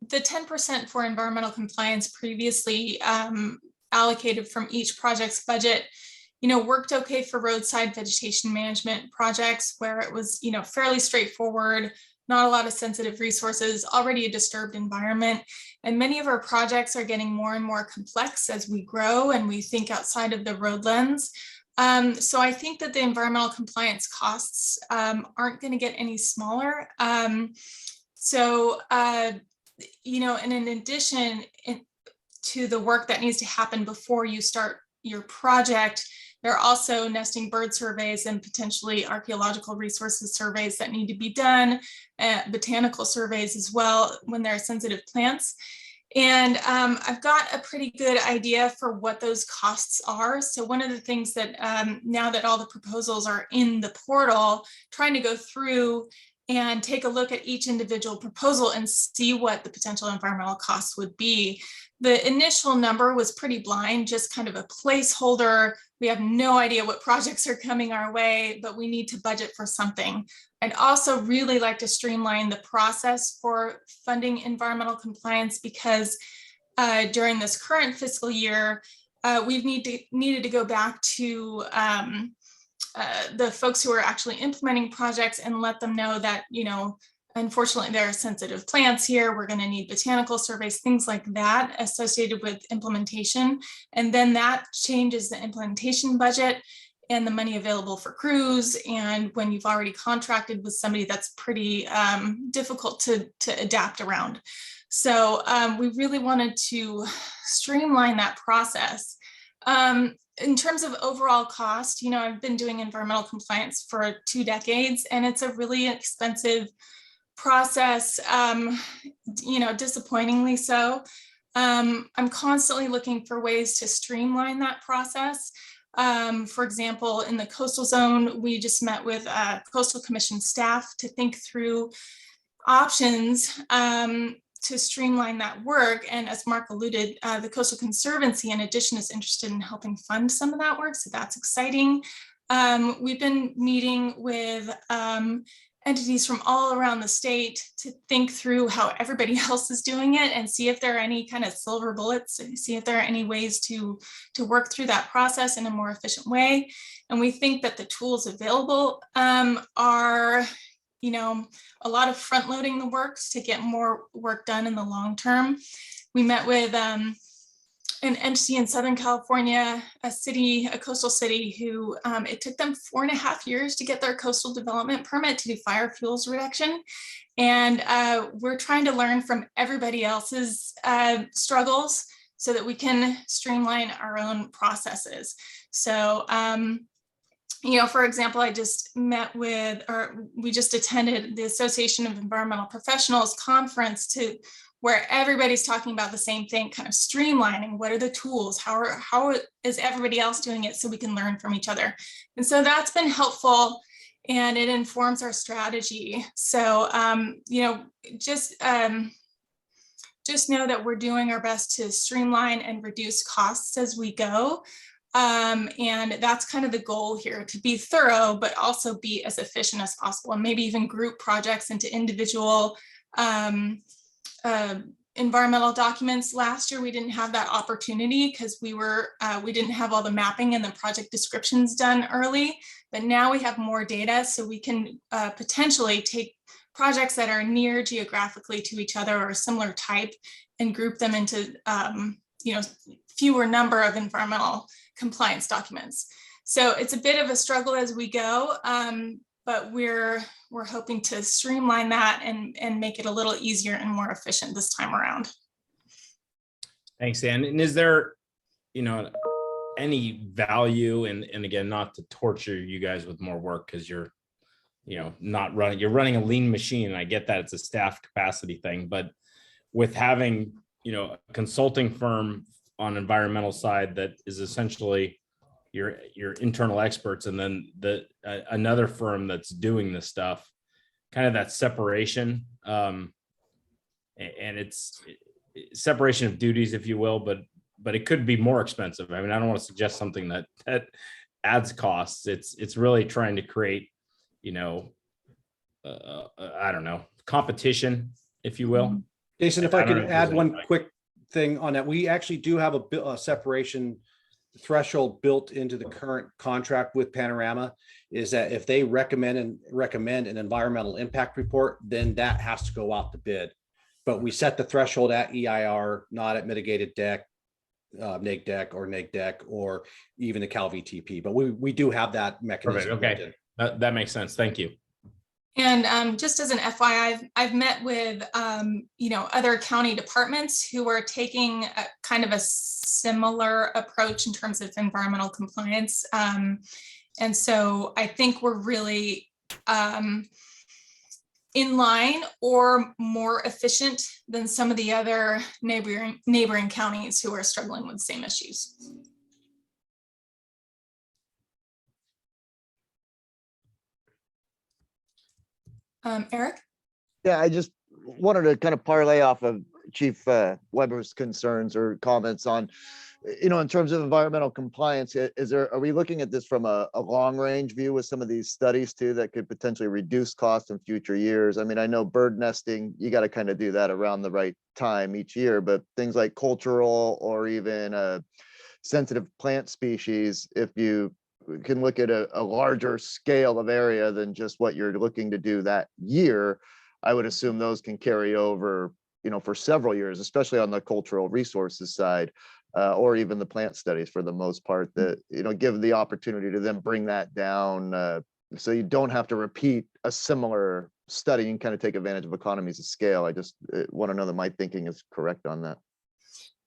The 10% for environmental compliance previously allocated from each project's budget, worked okay for roadside vegetation management projects where it was, fairly straightforward, not a lot of sensitive resources, already a disturbed environment. And many of our projects are getting more and more complex as we grow and we think outside of the road lens. So I think that the environmental compliance costs aren't going to get any smaller. And in addition to the work that needs to happen before you start your project, there are also nesting bird surveys and potentially archaeological resources surveys that need to be done, botanical surveys as well when there are sensitive plants. And I've got a pretty good idea for what those costs are. So one of the things that now that all the proposals are in the portal, trying to go through and take a look at each individual proposal and see what the potential environmental costs would be. The initial number was pretty blind, just kind of a placeholder. We have no idea what projects are coming our way, but we need to budget for something. I'd also really like to streamline the process for funding environmental compliance, because during this current fiscal year, we've needed to go back to the folks who are actually implementing projects and let them know that, unfortunately, there are sensitive plants here. We're going to need botanical surveys, things like that associated with implementation. And then that changes the implementation budget and the money available for crews. And when you've already contracted with somebody, that's pretty difficult to adapt around. So we really wanted to streamline that process. in terms of overall cost, I've been doing environmental compliance for 2 decades, and it's a really expensive process, disappointingly so. I'm constantly looking for ways to streamline that process. For example, in the coastal zone, we just met with Coastal Commission staff to think through options to streamline that work. And as Mark alluded, the Coastal Conservancy, in addition, is interested in helping fund some of that work. So that's exciting. We've been meeting with entities from all around the state to think through how everybody else is doing it and see if there are any kind of silver bullets, see if there are any ways to work through that process in a more efficient way. And we think that the tools available are, a lot of front loading the work to get more work done in the long term. We met with an entity in Southern California, a coastal city who it took them 4.5 years to get their coastal development permit to do fire fuels reduction. And we're trying to learn from everybody else's struggles so that we can streamline our own processes. So, for example, we just attended the Association of Environmental Professionals conference where everybody's talking about the same thing, kind of streamlining. What are the tools? How is everybody else doing it so we can learn from each other? And so that's been helpful, and it informs our strategy. So, just know that we're doing our best to streamline and reduce costs as we go. And that's kind of the goal here, to be thorough, but also be as efficient as possible, and maybe even group projects into individual environmental documents. Last year, we didn't have that opportunity because we didn't have all the mapping and the project descriptions done early, but now we have more data, so we can potentially take projects that are near geographically to each other or a similar type and group them into fewer number of environmental compliance documents. So it's a bit of a struggle as we go, but we're hoping to streamline that and make it a little easier and more efficient this time around. Thanks, Ann. And is there, any value, and again, not to torture you guys with more work, because you're running a lean machine, and I get that it's a staff capacity thing, but with having, a consulting firm on environmental side that is essentially your internal experts, and then another firm that's doing this stuff, kind of that separation, and it's separation of duties, if you will, but it could be more expensive. I mean, I don't want to suggest something that adds costs. It's really trying to create, I don't know, competition, if you will. Jason, if I don't could know if there's add one any- quick thing on that, we actually do have a separation threshold built into the current contract with Panorama, is that if they recommend an environmental impact report, then that has to go out to bid. But we set the threshold at EIR, not at mitigated deck, neg deck, or even the Cal VTP. But we do have that mechanism. Perfect. Okay, that makes sense. Thank you. And just as an FYI, I've met with other county departments who are taking a kind of a similar approach in terms of environmental compliance. And so I think we're really in line or more efficient than some of the other neighboring counties who are struggling with the same issues. Eric? Yeah, I just wanted to kind of parlay off of Chief Weber's concerns or comments on, in terms of environmental compliance. Are we looking at this from a long range view with some of these studies too that could potentially reduce costs in future years? I mean, I know bird nesting, you got to kind of do that around the right time each year, but things like cultural or even sensitive plant species, if you can look at a larger scale of area than just what you're looking to do that year, I would assume those can carry over, for several years, especially on the cultural resources side, or even the plant studies for the most part, that, give the opportunity to then bring that down, so you don't have to repeat a similar study and kind of take advantage of economies of scale. I just want to know that my thinking is correct on that.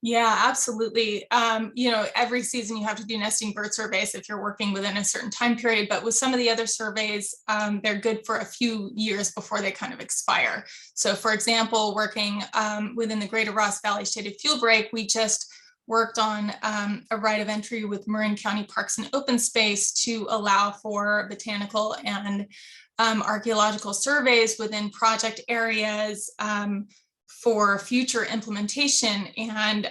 Yeah, absolutely. Every season you have to do nesting bird surveys if you're working within a certain time period, but with some of the other surveys, they're good for a few years before they kind of expire. So for example, working within the Greater Ross Valley Shaded Fuel Break, we just worked on a right of entry with Marin County Parks and Open Space to allow for botanical and archaeological surveys within project areas for future implementation. And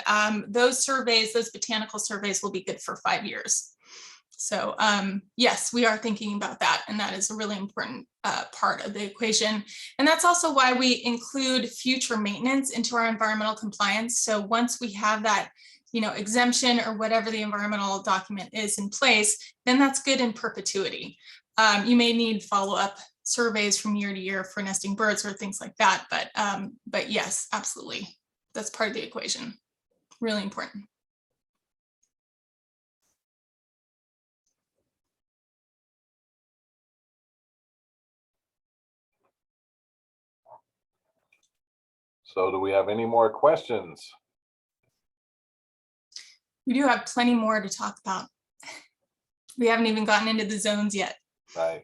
those botanical surveys will be good for 5 years. So yes, we are thinking about that. And that is a really important part of the equation. And that's also why we include future maintenance into our environmental compliance. So once we have that, exemption or whatever the environmental document is in place, then that's good in perpetuity. You may need follow-up surveys from year to year for nesting birds or things like that. But yes, absolutely. That's part of the equation. Really important. So do we have any more questions? We do have plenty more to talk about. We haven't even gotten into the zones yet. Right.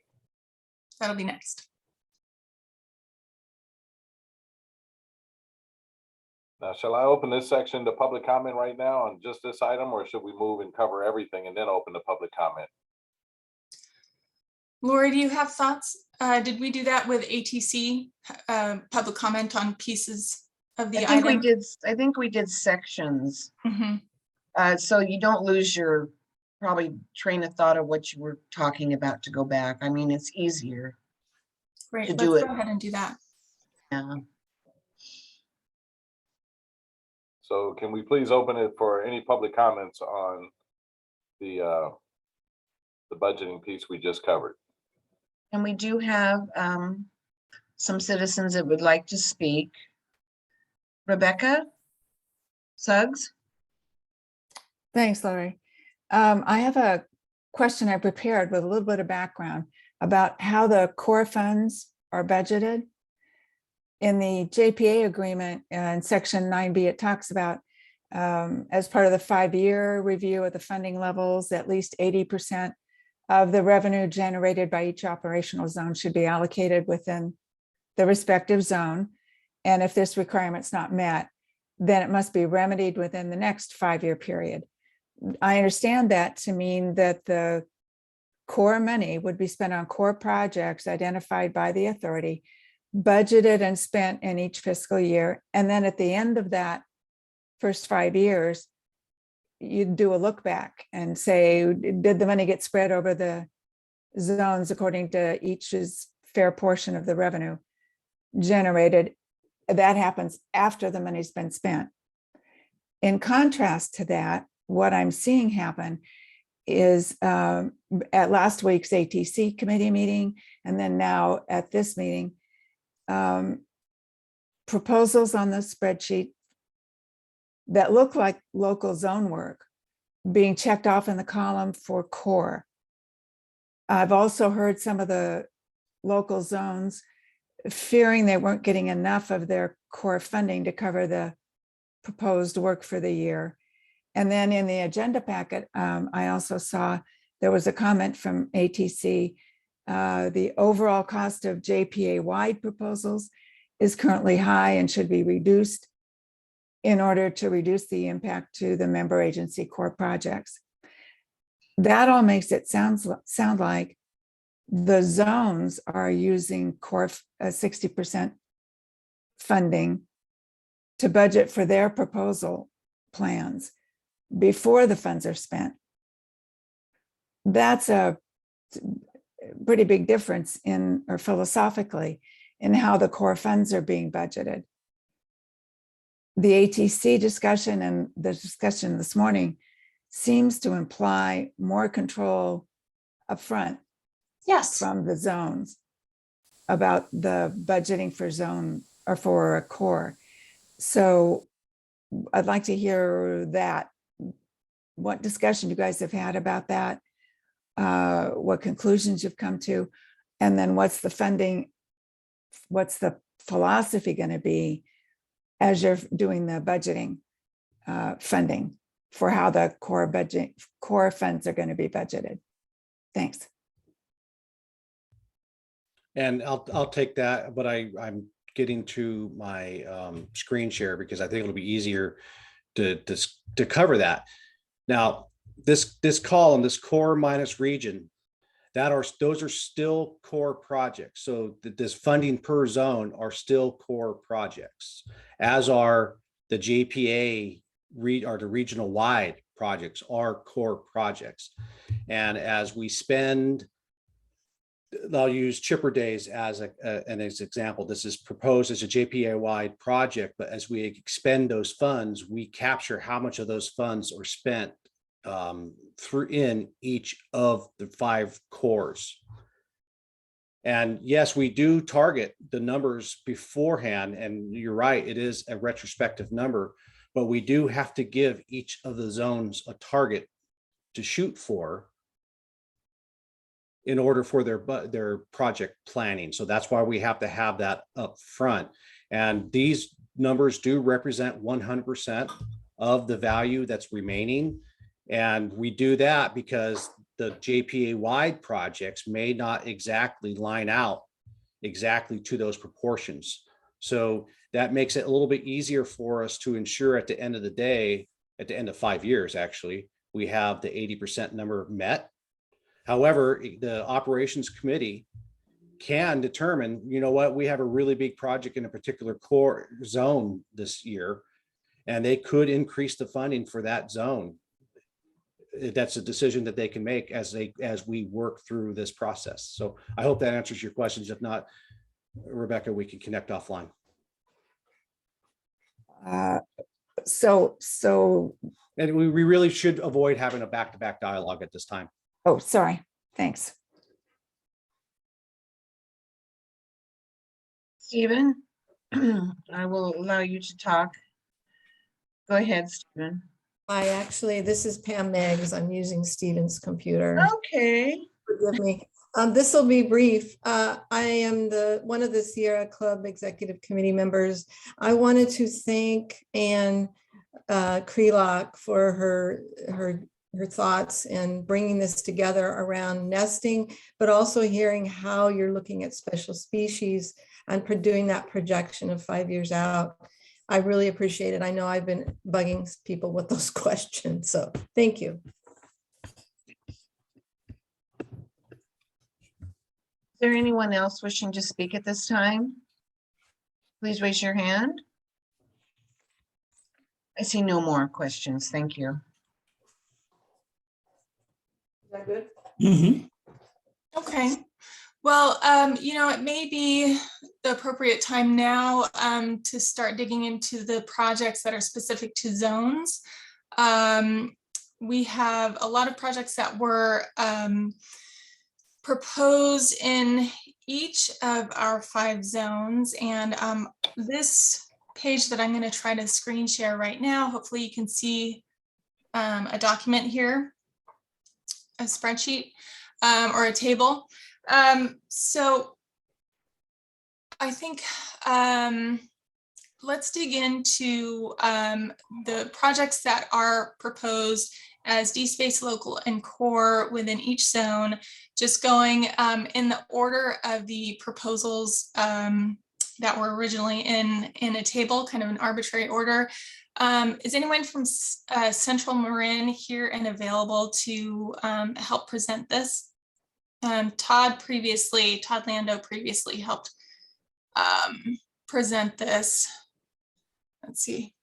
That'll be next. Now, shall I open this section to public comment right now on just this item, or should we move and cover everything and then open to public comment? Lori, do you have thoughts? Did we do that with ATC, public comment on pieces of the item? I think we did sections. Mhm. So you don't lose your probably train of thought of what you were talking about to go back. I mean, it's easier. Great, to let's do go it. ahead and do that. Yeah. So can we please open it for any public comments on the budgeting piece we just covered? And we do have some citizens that would like to speak. Rebecca Suggs. Thanks, Laurie. I have a question I prepared with a little bit of background about how the core funds are budgeted. In the JPA agreement in section 9B, it talks about as part of the 5-year review of the funding levels, at least 80% of the revenue generated by each operational zone should be allocated within the respective zone. And if this requirement's not met, then it must be remedied within the next 5-year period. I understand that to mean that the core money would be spent on core projects identified by the authority, budgeted and spent in each fiscal year. And then at the end of that first 5 years, you'd do a look back and say, did the money get spread over the zones according to each's fair portion of the revenue generated? That happens after the money's been spent. In contrast to that, what I'm seeing happen is at last week's ATC committee meeting, and then now at this meeting, proposals on the spreadsheet that look like local zone work being checked off in the column for core. I've also heard some of the local zones fearing they weren't getting enough of their core funding to cover the proposed work for the year. And then in the agenda packet, I also saw there was a comment from ATC. The overall cost of JPA-wide proposals is currently high and should be reduced in order to reduce the impact to the member agency core projects. That all makes it sound like the zones are using core 60% funding to budget for their proposal plans before the funds are spent. That's a pretty big difference in, or philosophically, in how the core funds are being budgeted. The ATC discussion and the discussion this morning seems to imply more control upfront, Yes. from the zones about the budgeting for zone or for a core. So I'd like to hear that. What discussion you guys have had about that, what conclusions you've come to, and then what's the funding, what's the philosophy going to be as you're doing the budgeting funding for how the core funds are going to be budgeted. Thanks. And I'll take that, but I'm getting to my screen share because I think it'll be easier to cover that. Now, this column, this core minus region, those are still core projects. So this funding per zone are still core projects, as are the JPA or the regional wide projects are core projects. And as we spend, I'll use Chipper Days as an example. This is proposed as a JPA wide project, but as we expend those funds, we capture how much of those funds are spent through in each of the 5 cores. And yes, we do target the numbers beforehand, and you're right, it is a retrospective number, but we do have to give each of the zones a target to shoot for in order for their project planning. So that's why we have to have that up front. And these numbers do represent 100% of the value that's remaining. And we do that because the JPA wide projects may not exactly line out exactly to those proportions. So that makes it a little bit easier for us to ensure at the end of the day, at the end of 5 years, actually, we have the 80% number met. However, the operations committee can determine, you know what, we have a really big project in a particular core zone this year, and they could increase the funding for that zone. That's a decision that they can make as we work through this process. So I hope that answers your questions. If not, Rebecca, we can connect offline. And we really should avoid having a back-to-back dialogue at this time. Oh, sorry. Thanks. Stephen, I will allow you to talk. Go ahead, Stephen. This is Pam Meggs. I'm using Stephen's computer. Okay. Forgive me. This will be brief. I am one of the Sierra Club Executive Committee members. I wanted to thank Anne Krelock for her thoughts and bringing this together around nesting, but also hearing how you're looking at special species and doing that projection of 5 years out. I really appreciate it. I know I've been bugging people with those questions, so thank you. Is there anyone else wishing to speak at this time? Please raise your hand. I see no more questions. Thank you. Is that good? Mm-hmm. Okay. Well, it may be the appropriate time now to start digging into the projects that are specific to zones. We have a lot of projects that were proposed in each of our 5 zones. And this page that I'm going to try to screen share right now, hopefully you can see a document here, a spreadsheet or a table. So I think let's dig into the projects that are proposed as DSpace, local, and core within each zone, just going in the order of the proposals that were originally in a table, kind of an arbitrary order. Is anyone from Central Marin here and available to help present this? Todd Lando previously helped present this. Let's see.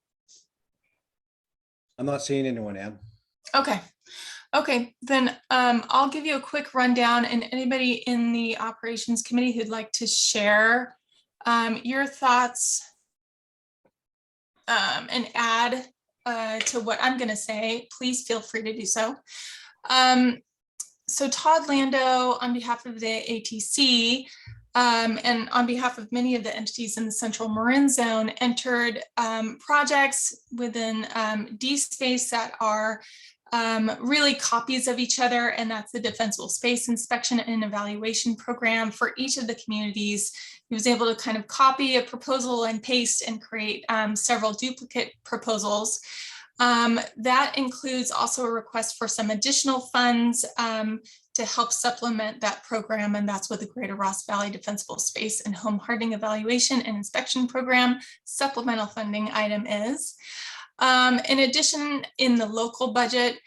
I'm not seeing anyone, Ann. Okay, then I'll give you a quick rundown, and anybody in the operations committee who'd like to share your thoughts and add to what I'm going to say, please feel free to do so. So Todd Lando, on behalf of the ATC, and on behalf of many of the entities in the Central Marin Zone, entered projects within DSpace that are really copies of each other, and that's the Defensible Space Inspection and Evaluation Program for each of the communities. He was able to kind of copy a proposal and paste and create several duplicate proposals. That includes also a request for some additional funds to help supplement that program, and that's what the Greater Ross Valley Defensible Space and Home Hardening Evaluation and Inspection Program supplemental funding item is. In addition, in the local budget,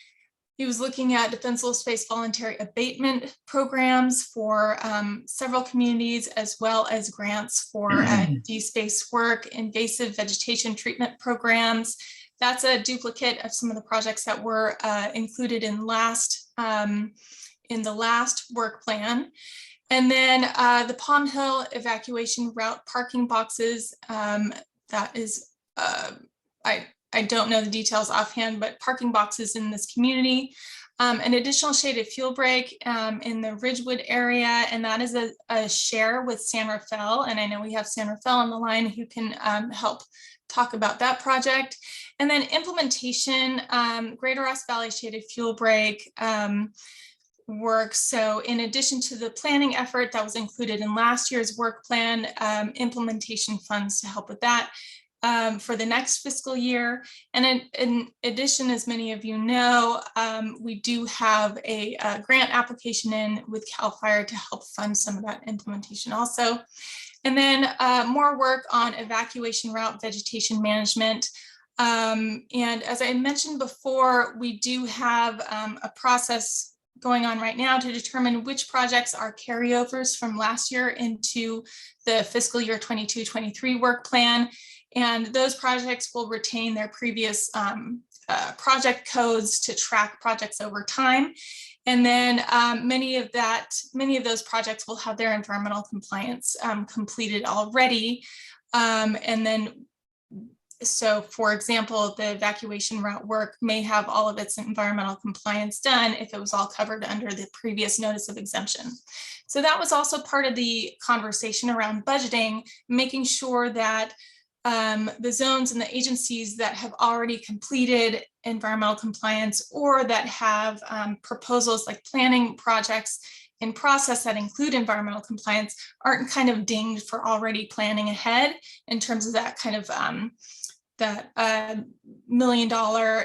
he was looking at defensible space voluntary abatement programs for several communities, as well as grants for de-space work, invasive vegetation treatment programs. That's a duplicate of some of the projects that were included in the last work plan. And then the Palm Hill evacuation route parking boxes, that is, I don't know the details offhand, but parking boxes in this community. An additional shaded fuel break in the Ridgewood area, and that is a share with San Rafael. And I know we have San Rafael on the line who can help talk about that project. And then implementation, Greater Ross Valley shaded fuel break work. So in addition to the planning effort that was included in last year's work plan, implementation funds to help with that for the next fiscal year. And in addition, as many of you know, we do have a grant application in with CAL FIRE to help fund some of that implementation also. And then more work on evacuation route vegetation management. And as I mentioned before, we do have a process going on right now to determine which projects are carryovers from last year into the fiscal year 22-23 work plan. And those projects will retain their previous project codes to track projects over time. And then many of those projects will have their environmental compliance completed already. And then, so for example, the evacuation route work may have all of its environmental compliance done if it was all covered under the previous notice of exemption. So that was also part of the conversation around budgeting, making sure that the zones and the agencies that have already completed environmental compliance or that have proposals like planning projects in process that include environmental compliance aren't kind of dinged for already planning ahead in terms of that kind of that $1 million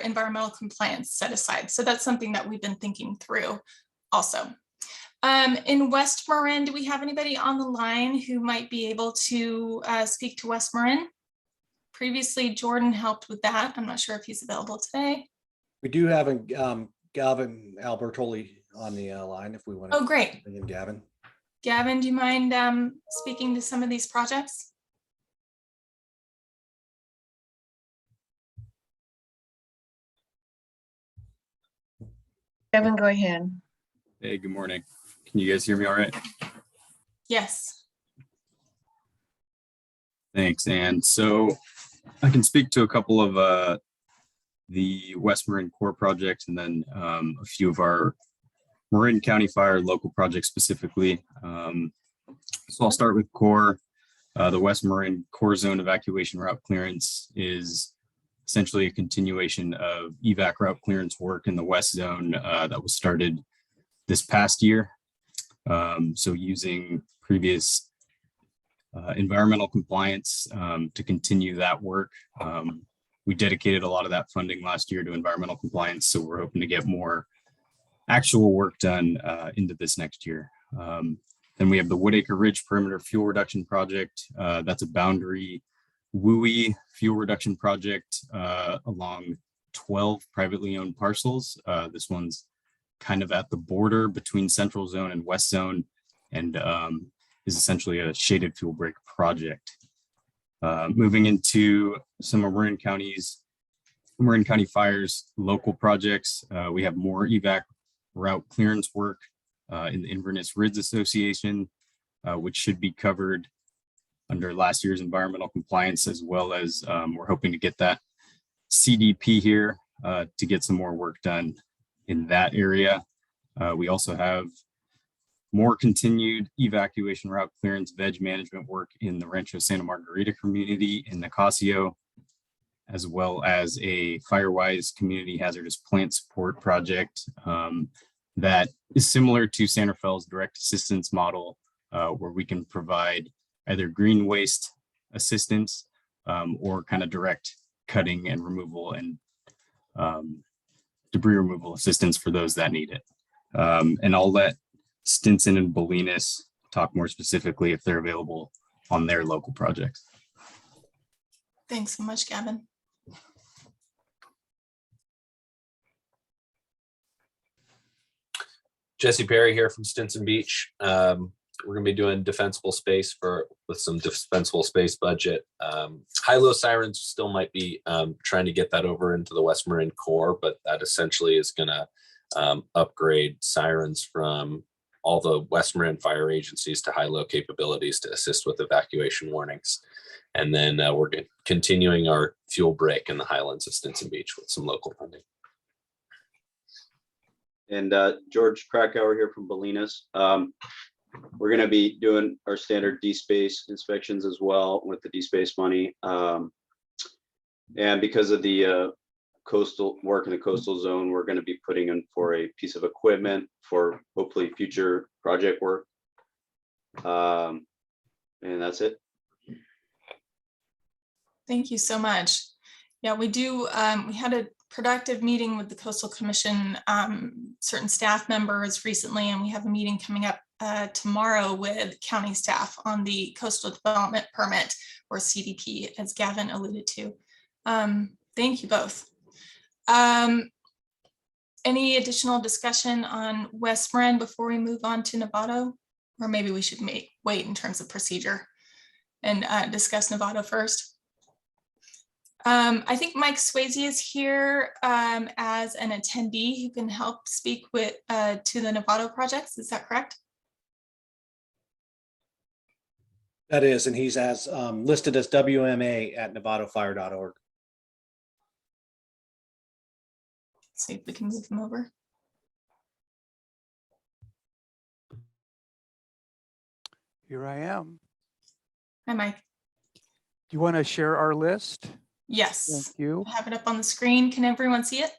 environmental compliance set aside. So that's something that we've been thinking through also. In West Marin, do we have anybody on the line who might be able to speak to West Marin? Previously, Jordan helped with that. I'm not sure if he's available today. We do have Gavin Albertoli on the line if we want to. Oh, great. Bring in Gavin. Gavin, do you mind speaking to some of these projects? Kevin, go ahead. Hey, good morning. Can you guys hear me all right? Yes. Thanks, Ann. So I can speak to a couple of the West Marin core projects and then a few of our Marin County Fire local projects specifically. So I'll start with core. The West Marin core zone evacuation route clearance is essentially a continuation of evac route clearance work in the West Zone that was started this past year. So using previous environmental compliance to continue that work. We dedicated a lot of that funding last year to environmental compliance, so we're hoping to get more actual work done into this next year. Then we have the Woodacre Ridge Perimeter Fuel Reduction Project. That's a boundary WUI fuel reduction project along 12 privately owned parcels. This one's kind of at the border between Central Zone and West Zone, and is essentially a shaded fuel break project. Moving into some of Marin County Fire's local projects, we have more evac route clearance work in the Inverness Ridge Association, which should be covered under last year's environmental compliance, as well as we're hoping to get that CDP here to get some more work done in that area. We also have more continued evacuation route clearance veg management work in the Rancho Santa Margarita community in Nicasio, as well as a Firewise community hazardous plant support project that is similar to Santa Fe's direct assistance model, where we can provide either green waste assistance or kind of direct cutting and removal and debris removal assistance for those that need it. And I'll let Stinson and Bolinas talk more specifically if they're available on their local projects. Thanks so much, Gavin. Jesse Perry here from Stinson Beach. We're going to be doing defensible space with some defensible space budget. High-low sirens still might be trying to get that over into the West Marin Core, but that essentially is going to upgrade sirens from all the West Marin fire agencies to high-low capabilities to assist with evacuation warnings. And then we're continuing our fuel break in the highlands of Stinson Beach with some local funding. And George Krakauer here from Bolinas. We're going to be doing our standard DSpace inspections as well with the DSpace money. And because of the coastal work in the coastal zone, we're going to be putting in for a piece of equipment for hopefully future project work. And that's it. Thank you so much. Yeah, we do. We had a productive meeting with the Coastal Commission, certain staff members recently, and we have a meeting coming up tomorrow with county staff on the coastal development permit, or CDP, as Gavin alluded to. Thank you both. Any additional discussion on West Marin before we move on to Novato? Or maybe we should wait in terms of procedure and discuss Novato first. I think Mike Swayze is here as an attendee who can help speak with to the Novato projects. Is that correct? That is, and he's as listed as WMA at NovatoFire.org. See if we can move him over. Here I am. Hi, Mike. Do you want to share our list? Yes. Thank you. I have it up on the screen. Can everyone see it?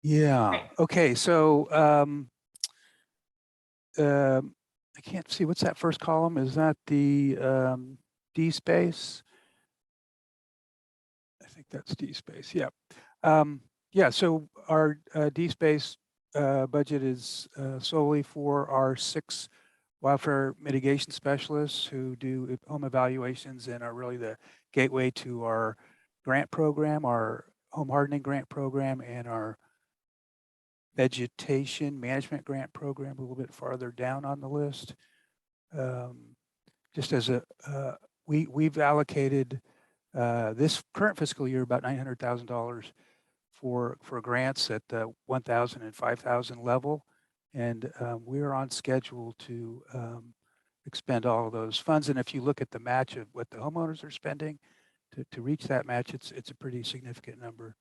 Yeah. Great. Okay. So I can't see, what's that first column? Is that the DSpace? I think that's DSpace. Yeah. Yeah. So our DSpace budget is solely for our 6 wildfire mitigation specialists who do home evaluations and are really the gateway to our grant program, our home hardening grant program, and our vegetation management grant program a little bit farther down on the list. Just as we've allocated this current fiscal year about $900,000 for grants at the 1,000 and 5,000 level. And we're on schedule to expend all of those funds. And if you look at the match of what the homeowners are spending to reach that match, it's a pretty significant number.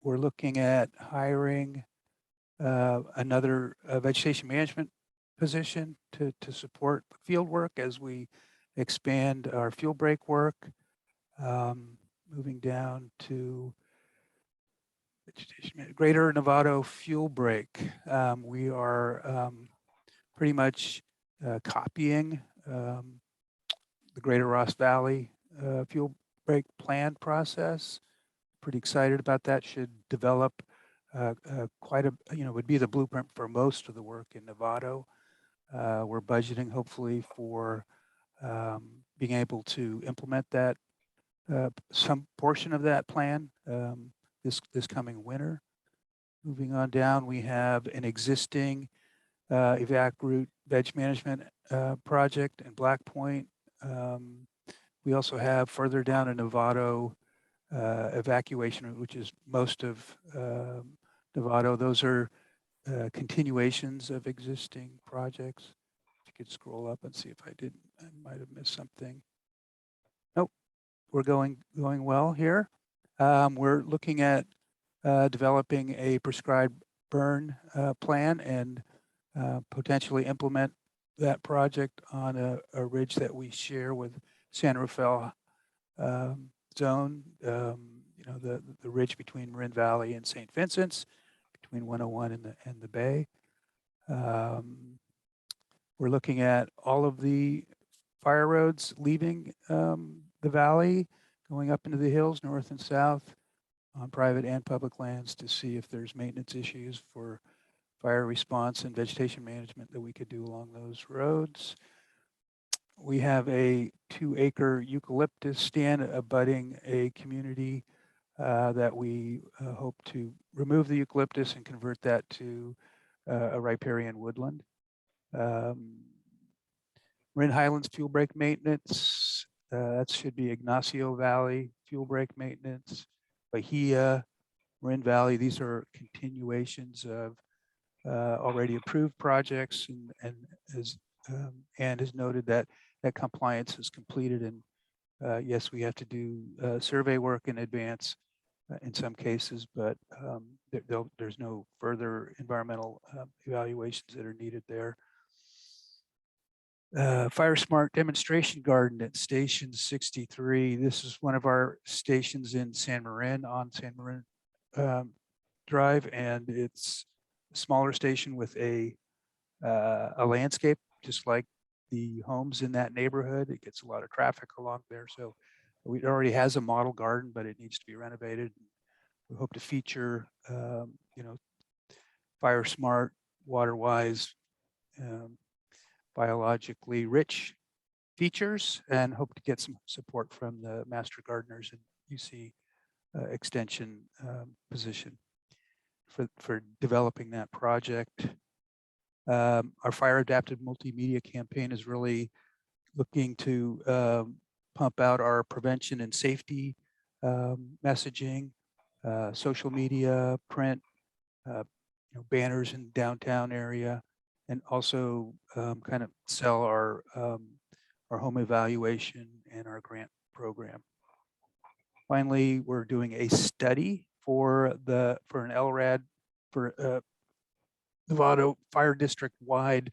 We're looking at hiring another vegetation management position to support field work as we expand our fuel break work. Moving down to Greater Novato fuel break. We are pretty much copying the Greater Ross Valley fuel break plan process. Pretty excited about that. Should develop quite a, would be the blueprint for most of the work in Novato. We're budgeting hopefully for being able to implement that, some portion of that plan this coming winter. Moving on down, we have an existing evac route veg management project in Black Point. We also have further down in Novato evacuation route, which is most of Novato. Those are continuations of existing projects. If you could scroll up and see if I might have missed something. Nope, we're going well here. We're looking at developing a prescribed burn plan and potentially implement that project on a ridge that we share with San Rafael zone, the ridge between Marin Valley and St. Vincent's, between 101 and the Bay. We're looking at all of the fire roads leaving the valley, going up into the hills, north and south, on private and public lands to see if there's maintenance issues for fire response and vegetation management that we could do along those roads. We have a 2-acre eucalyptus stand abutting a community that we hope to remove the eucalyptus and convert that to a riparian woodland. Marin Highlands fuel break maintenance, that should be Ignacio Valley fuel break maintenance, Bahia, Marin Valley. These are continuations of already approved projects, and has noted that compliance is completed. And yes, we have to do survey work in advance in some cases, but there's no further environmental evaluations that are needed there. Fire Smart demonstration garden at Station 63. This is one of our stations in San Marin, on San Marin Drive, and it's a smaller station with a landscape, just like the homes in that neighborhood. It gets a lot of traffic along there, so it already has a model garden, but it needs to be renovated. We hope to feature, Fire Smart, water-wise, biologically rich features, and hope to get some support from the master gardeners and UC extension position for developing that project. Our fire adapted multimedia campaign is really looking to pump out our prevention and safety messaging, social media, print, banners in downtown area, and also kind of sell our home evaluation and our grant program. Finally, we're doing a study for an LRAD, for Novato Fire District wide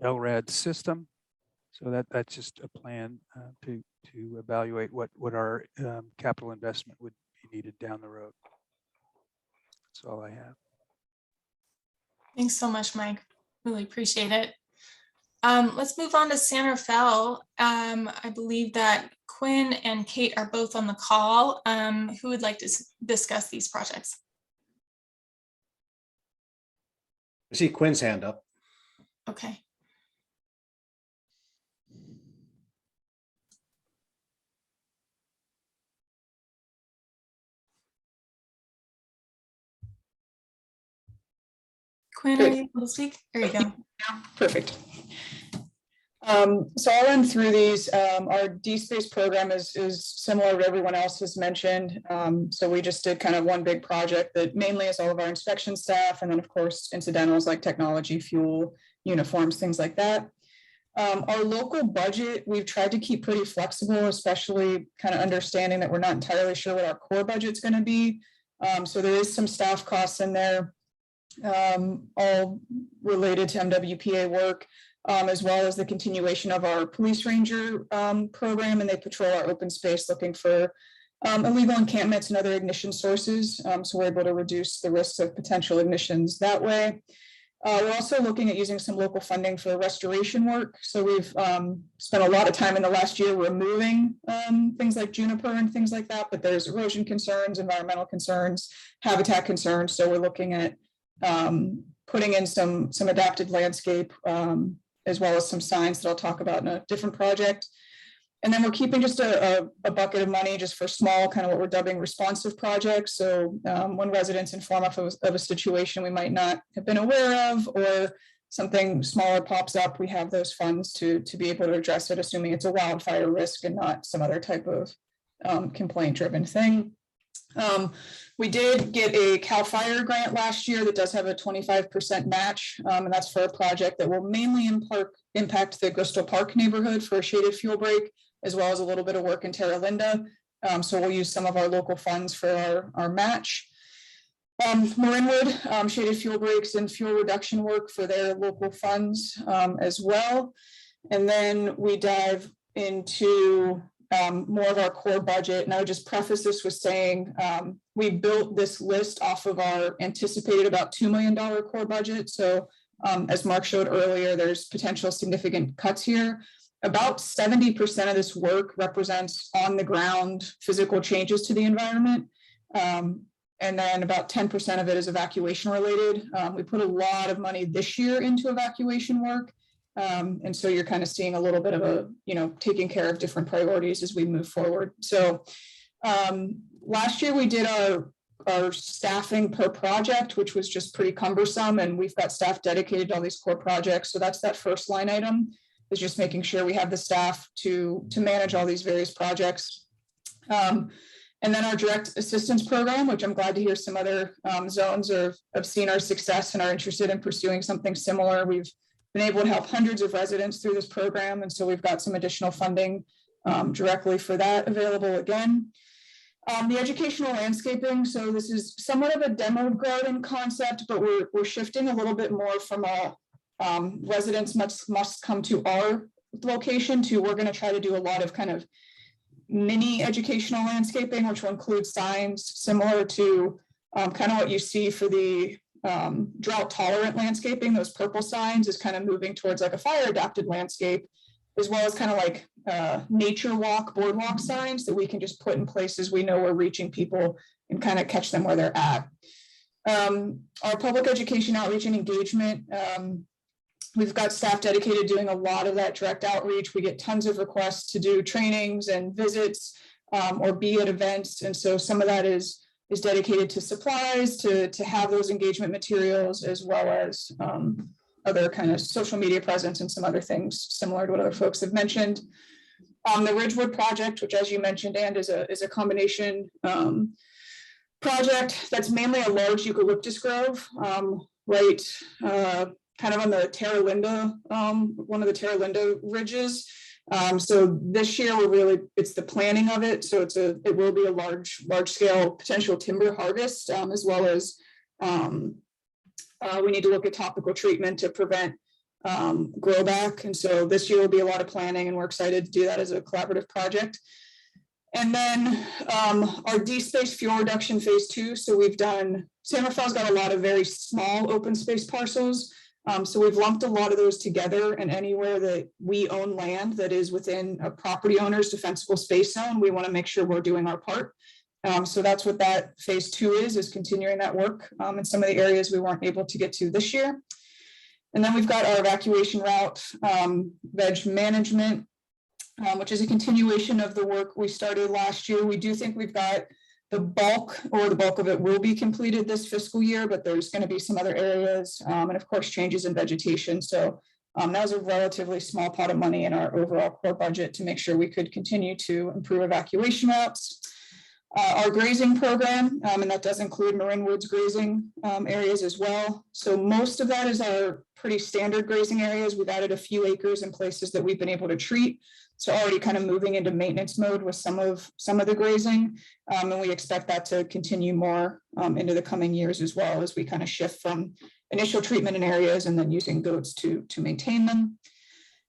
LRAD system. So that's just a plan to evaluate what our capital investment would be needed down the road. That's all I have. Thanks so much, Mike. Really appreciate it. Let's move on to San Rafael. I believe that Quinn and Kate are both on the call. Who would like to discuss these projects? I see Quinn's hand up. Okay. Quinn, are you able to speak? There you go. Perfect. So I'll run through these. Our D-Space program is similar to what everyone else has mentioned. So we just did kind of one big project that mainly is all of our inspection staff, and then of course incidentals like technology, fuel, uniforms, things like that. Our local budget, we've tried to keep pretty flexible, especially kind of understanding that we're not entirely sure what our core budget's going to be. So there is some staff costs in there, all related to MWPA work, as well as the continuation of our police ranger program, and they patrol our open space looking for illegal encampments and other ignition sources. So we're able to reduce the risks of potential ignitions that way. We're also looking at using some local funding for restoration work. So we've spent a lot of time in the last year removing things like juniper and things like that, but there's erosion concerns, environmental concerns, habitat concerns. So we're looking at putting in some adapted landscape, as well as some signs that I'll talk about in a different project. And then we're keeping just a bucket of money just for small, kind of what we're dubbing responsive projects. So when residents inform us of a situation we might not have been aware of, or something smaller pops up, we have those funds to be able to address it, assuming it's a wildfire risk and not some other type of complaint-driven thing. We did get a CAL FIRE grant last year that does have a 25% match, and that's for a project that will mainly impact the Crystal Park neighborhood for a shaded fuel break, as well as a little bit of work in Terra Linda. So we'll use some of our local funds for our match. Marinwood, shaded fuel breaks and fuel reduction work for their local funds as well. And then we dive into more of our core budget. And I would just preface this with saying we built this list off of our anticipated about $2 million core budget. So as Mark showed earlier, there's potential significant cuts here. about 70% of this work represents on the ground physical changes to the environment. And then about 10% of it is evacuation related. We put a lot of money this year into evacuation work. And so you're kind of seeing a little bit of a, taking care of different priorities as we move forward. So last year we did our staffing per project, which was just pretty cumbersome. And we've got staff dedicated to all these core projects. So that's that first line item, is just making sure we have the staff to manage all these various projects. And then our direct assistance program, which I'm glad to hear some other zones have seen our success and are interested in pursuing something similar. We've been able to help hundreds of residents through this program. And so we've got some additional funding directly for that available again. The educational landscaping. So this is somewhat of a demo garden concept, but we're shifting a little bit more from a residents must come to our location to we're going to try to do a lot of kind of mini educational landscaping, which will include signs similar to kind of what you see for the drought tolerant landscaping. Those purple signs is kind of moving towards like a fire adapted landscape, as well as kind of like nature walk, boardwalk signs that we can just put in places we know we're reaching people and kind of catch them where they're at. Our public education outreach and engagement, we've got staff dedicated doing a lot of that direct outreach. We get tons of requests to do trainings and visits or be at events. And so some of that is dedicated to supplies, to have those engagement materials, as well as other kind of social media presence and some other things similar to what other folks have mentioned. The Ridgewood project, which as you mentioned, and is a combination project that's mainly a large eucalyptus grove, right kind of on the Terra Linda, one of the Terra Linda ridges. So this year it's the planning of it. So it will be a large scale potential timber harvest, as well as we need to look at topical treatment to prevent growback. And so this year will be a lot of planning, and we're excited to do that as a collaborative project. And then our D-Space fuel reduction phase 2. So we've done, San Rafael's got a lot of very small open space parcels. So we've lumped a lot of those together, and anywhere that we own land that is within a property owner's defensible space zone, we want to make sure we're doing our part. So that's what that phase 2 is continuing that work in some of the areas we weren't able to get to this year. And then we've got our evacuation route, veg management, which is a continuation of the work we started last year. We do think we've got the bulk of it will be completed this fiscal year, but there's going to be some other areas and of course changes in vegetation. So that was a relatively small pot of money in our overall core budget to make sure we could continue to improve evacuation routes. Our grazing program, and that does include Marin Woods grazing areas as well. So most of that is our pretty standard grazing areas. We've added a few acres in places that we've been able to treat. So already kind of moving into maintenance mode with some of the grazing. And we expect that to continue more into the coming years as well, as we kind of shift from initial treatment in areas and then using goats to maintain them.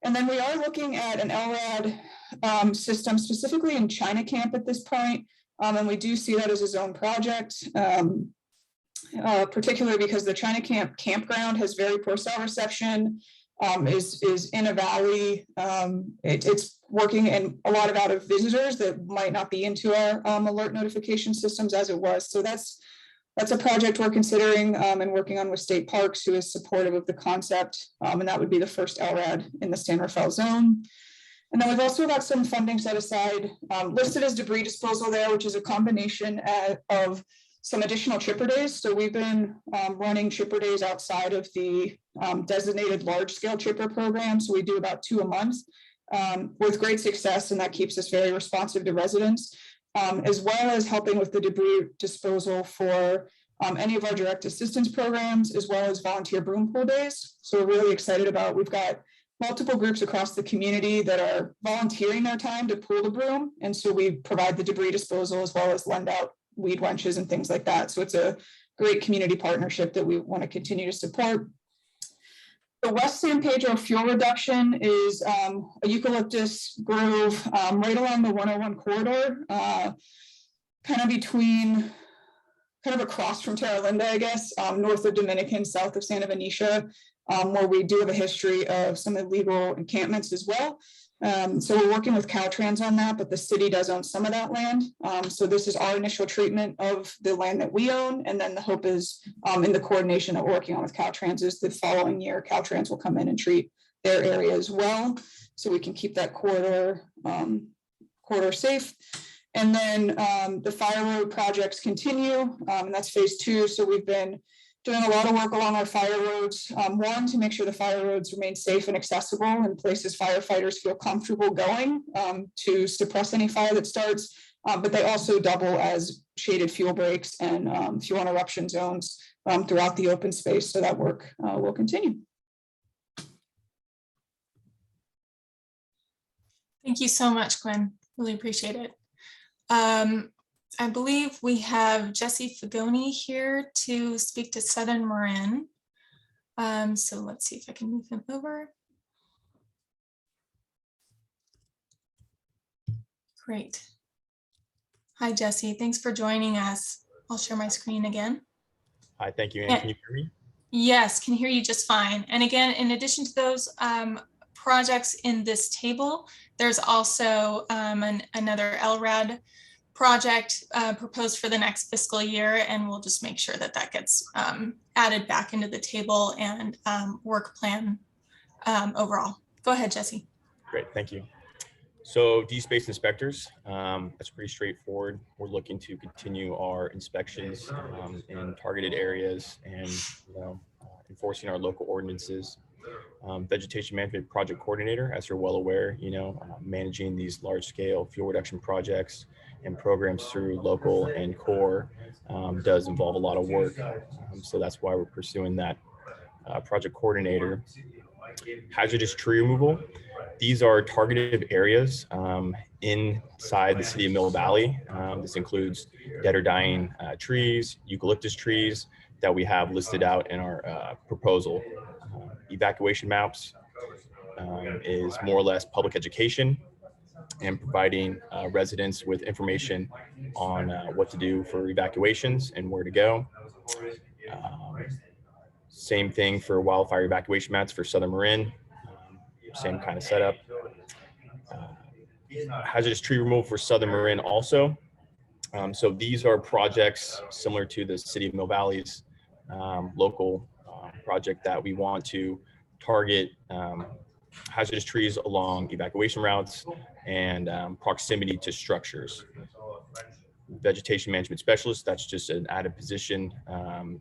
And then we are looking at an LRAD system specifically in China Camp at this point. And we do see that as a zone project, particularly because the China Camp campground has very poor cell reception, is in a valley. It's working in a lot of out of visitors that might not be into our alert notification systems as it was. So that's a project we're considering and working on with State Parks, who is supportive of the concept. And that would be the first LRAD in the San Rafael zone. And then we've also got some funding set aside, listed as debris disposal there, which is a combination of some additional chipper days. So we've been running chipper days outside of the designated large scale chipper program. So we do about 2 a month with great success, and that keeps us very responsive to residents, as well as helping with the debris disposal for any of our direct assistance programs, as well as volunteer broom pull days. So we're really excited about, we've got multiple groups across the community that are volunteering their time to pull the broom. And so we provide the debris disposal as well as lend out weed wenches and things like that. So it's a great community partnership that we want to continue to support. The West San Pedro fuel reduction is a eucalyptus grove right along the 101 corridor, kind of across from Terra Linda, I guess, north of Dominican, south of Santa Venetia. where we do have a history of some illegal encampments as well. So we're working with Caltrans on that, but the city does own some of that land. So this is our initial treatment of the land that we own. And then the hope is in the coordination that we're working on with Caltrans is the following year, Caltrans will come in and treat their area as well. So we can keep that corridor safe. And then the fire road projects continue, and that's phase 2. So we've been doing a lot of work along our fire roads. One, to make sure the fire roads remain safe and accessible in places firefighters feel comfortable going to suppress any fire that starts. But they also double as shaded fuel breaks and fuel interruption zones throughout the open space. So that work will continue. Thank you so much, Gwen. Really appreciate it. I believe we have Jesse Fagoni here to speak to Southern Marin. So let's see if I can move him over. Great. Hi, Jesse. Thanks for joining us. I'll share my screen again. Hi, thank you. And can you hear me? Yes, can hear you just fine. And again, in addition to those projects in this table, there's also another LRAD project proposed for the next fiscal year, and we'll just make sure that that gets added back into the table and work plan overall. Go ahead, Jesse. Great, thank you. So D-Space inspectors, that's pretty straightforward. We're looking to continue our inspections in targeted areas and enforcing our local ordinances. Vegetation management project coordinator, as you're well aware, managing these large-scale fuel reduction projects and programs through local and core does involve a lot of work. So that's why we're pursuing that project coordinator. Hazardous tree removal. These are targeted areas inside the city of Mill Valley. This includes dead or dying trees, eucalyptus trees that we have listed out in our proposal. Evacuation maps is more or less public education and providing residents with information on what to do for evacuations and where to go. Same thing for wildfire evacuation maps for Southern Marin, same kind of setup. Hazardous tree removal for Southern Marin also. So these are projects similar to the city of Mill Valley's local project that we want to target hazardous trees along evacuation routes and proximity to structures. Vegetation management specialist, that's just an added position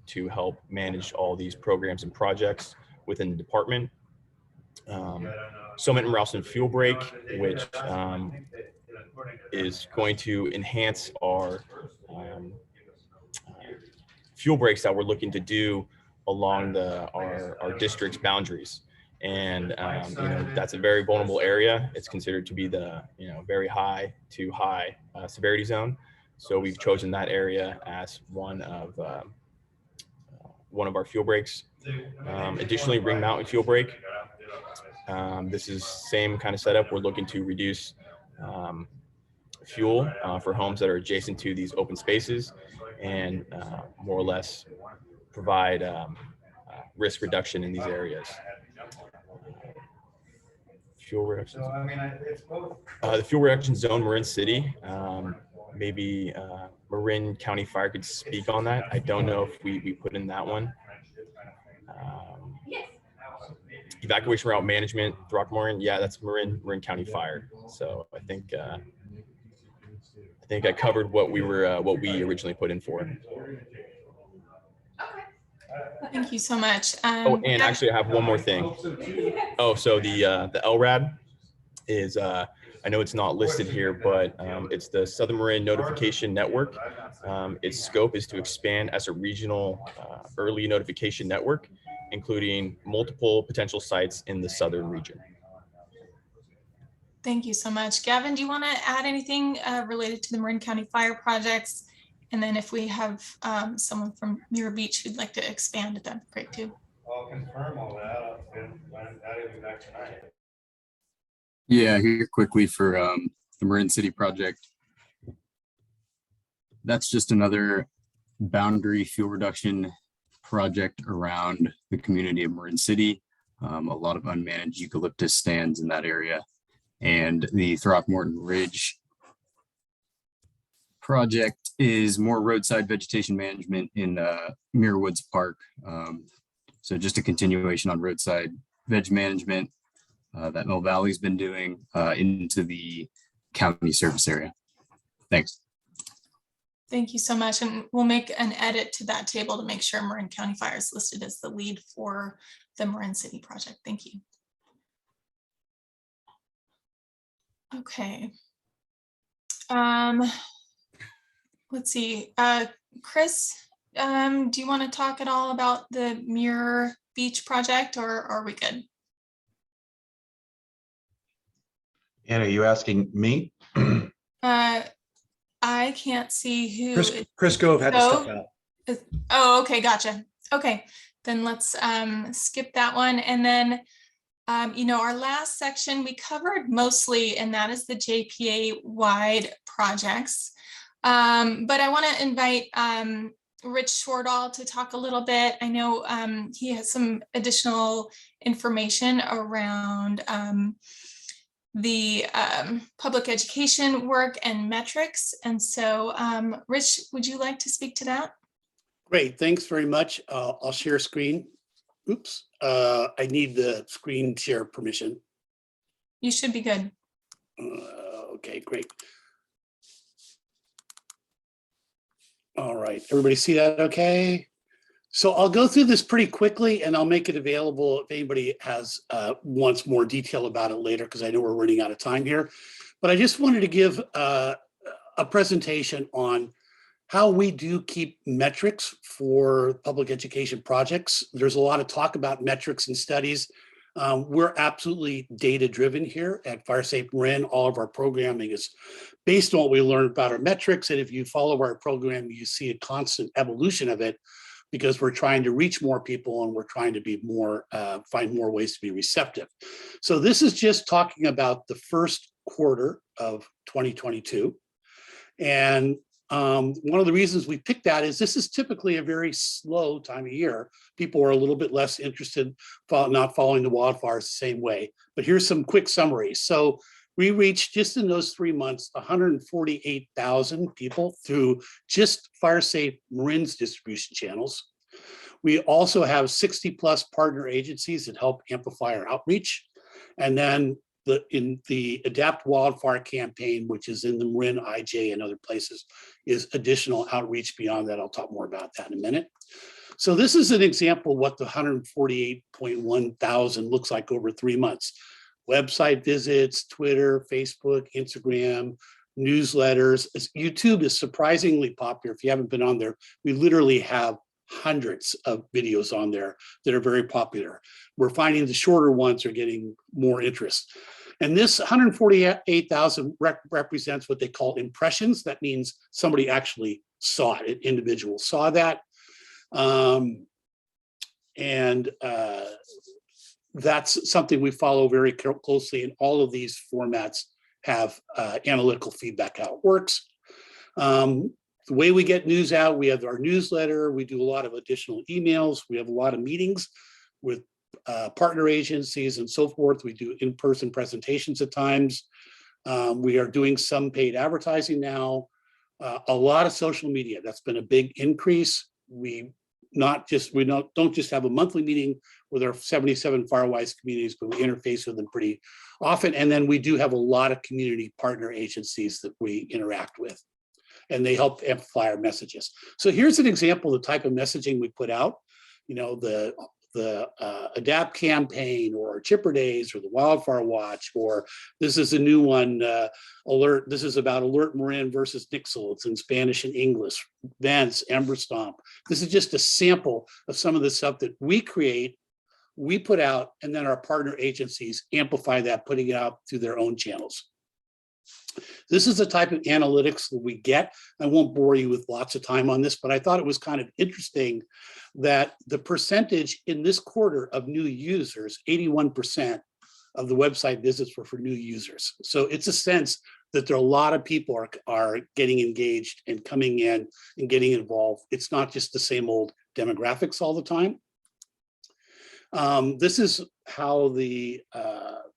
to help manage all these programs and projects within the department. Summit and Ralston fuel break, which is going to enhance our fuel breaks that we're looking to do along our district's boundaries. And that's a very vulnerable area. It's considered to be the very high to high severity zone. So we've chosen that area as one of our fuel breaks. Additionally, Ring Mountain fuel break. This is same kind of setup. We're looking to reduce fuel for homes that are adjacent to these open spaces and more or less provide risk reduction in these areas. Fuel reduction. The fuel reduction zone, Marin City. Maybe Marin County Fire could speak on that. I don't know if we put in that one. Evacuation route management, Throckmorton. Yeah, that's Marin County Fire. So I think I covered what we originally put in for. Thank you so much. Oh, and actually, I have one more thing. Oh, so the LRAD is I know it's not listed here, but it's the Southern Marin Notification Network. Its scope is to expand as a regional early notification network, including multiple potential sites in the southern region. Thank you so much. Gavin, do you want to add anything related to the Marin County Fire projects? And then if we have someone from Muir Beach who'd like to expand, that'd be great too. I'll confirm all that. That'll be back tonight. Yeah, here quickly for the Marin City project. That's just another boundary fuel reduction project around the community of Marin City. A lot of unmanaged eucalyptus stands in that area. And the Throckmorton Ridge project is more roadside vegetation management in Muir Woods Park. So just a continuation on roadside veg management that Mill Valley's been doing into the county service area. Thanks. Thank you so much. And we'll make an edit to that table to make sure Marin County Fire is listed as the lead for the Marin City project. Thank you. Okay. Let's see. Chris, do you want to talk at all about the Muir Beach project, or are we good? And are you asking me? I can't see who. Chris Gove had to step out. Oh, okay, gotcha. Okay, then let's skip that one. And then, our last section we covered mostly, and that is the JPA wide projects. But I want to invite Rich Shortall to talk a little bit. I know he has some additional information around the public education work and metrics. And so, Rich, would you like to speak to that? Great, thanks very much. I'll share screen. Oops, I need the screen share permission. You should be good. Okay, great. All right, everybody see that okay? So I'll go through this pretty quickly and I'll make it available if anybody has wants more detail about it later, because I know we're running out of time here. But I just wanted to give a presentation on how we do keep metrics for public education projects. There's a lot of talk about metrics and studies. We're absolutely data driven here at FireSafe Marin. All of our programming is based on what we learned about our metrics. And if you follow our program, you see a constant evolution of it, because we're trying to reach more people and we're trying to be more, find more ways to be receptive. So this is just talking about the first quarter of 2022. And one of the reasons we picked that is this is typically a very slow time of year. People are a little bit less interested, not following the wildfires the same way. But here's some quick summaries. So we reached, just in those 3 months, 148,000 people through just FireSafe Marin's distribution channels. We also have 60 plus partner agencies that help amplify our outreach. And then in the Adapt Wildfire campaign, which is in the Marin, IJ, and other places, is additional outreach beyond that. I'll talk more about that in a minute. So this is an example of what the 148.1 thousand looks like over 3 months. Website visits, Twitter, Facebook, Instagram, newsletters. YouTube is surprisingly popular. If you haven't been on there, we literally have hundreds of videos on there that are very popular. We're finding the shorter ones are getting more interest. And this 148,000 represents what they call impressions. That means somebody actually saw it, an individual saw that. That's something we follow very closely, and all of these formats have analytical feedback how it works. The way we get news out, we have our newsletter, we do a lot of additional emails, we have a lot of meetings with partner agencies and so forth. We do in-person presentations at times. We are doing some paid advertising now, a lot of social media. That's been a big increase. We don't just have a monthly meeting with our 77 Firewise communities, but we interface with them pretty often. And then we do have a lot of community partner agencies that we interact with, and they help amplify our messages. So here's an example of the type of messaging we put out. You know, the ADAPT campaign, or Chipper Days, or the Wildfire Watch, or this is a new one, Alert. This is about Alert Marin versus Nixle. It's in Spanish and English. Vents, Ember Stomp. This is just a sample of some of the stuff that we create, we put out, and then our partner agencies amplify that, putting it out through their own channels. This is the type of analytics that we get. I won't bore you with lots of time on this, but I thought it was kind of interesting that the percentage in this quarter of new users, 81% of the website visits were for new users. So it's a sense that there are a lot of people are getting engaged and coming in and getting involved. It's not just the same old demographics all the time. This is how the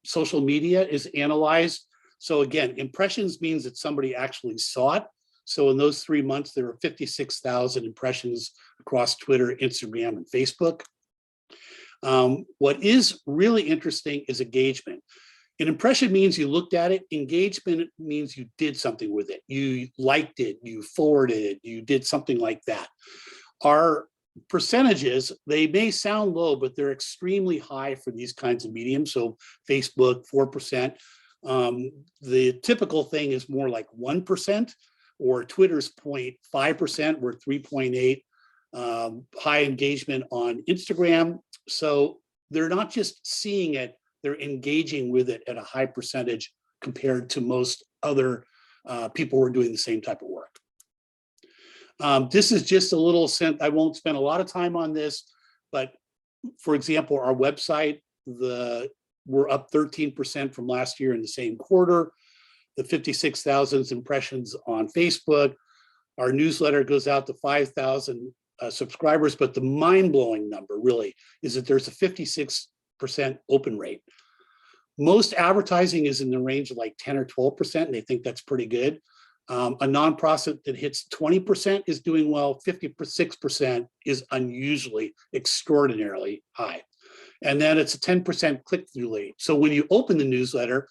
social media is analyzed. So again, impressions means that somebody actually saw it. So in those 3 months, there were 56,000 impressions across Twitter, Instagram, and Facebook. What is really interesting is engagement. An impression means you looked at it. Engagement means you did something with it. You liked it, you forwarded it, you did something like that. Our percentages, they may sound low, but they're extremely high for these kinds of mediums. So Facebook, 4%. The typical thing is more like 1%, or Twitter's 0.5%, we're 3.8. High engagement on Instagram. So they're not just seeing it, they're engaging with it at a high percentage compared to most other people who are doing the same type of work. This is just a little sense. I won't spend a lot of time on this, but for example, our website, we're up 13% from last year in the same quarter. The 56,000 impressions on Facebook. Our newsletter goes out to 5,000 subscribers, but the mind-blowing number really is that there's a 56% open rate. Most advertising is in the range of like 10 or 12%, and they think that's pretty good. A nonprofit that hits 20% is doing well, 56% is unusually, extraordinarily high. And then it's a 10% click-through rate. So when you open the newsletter,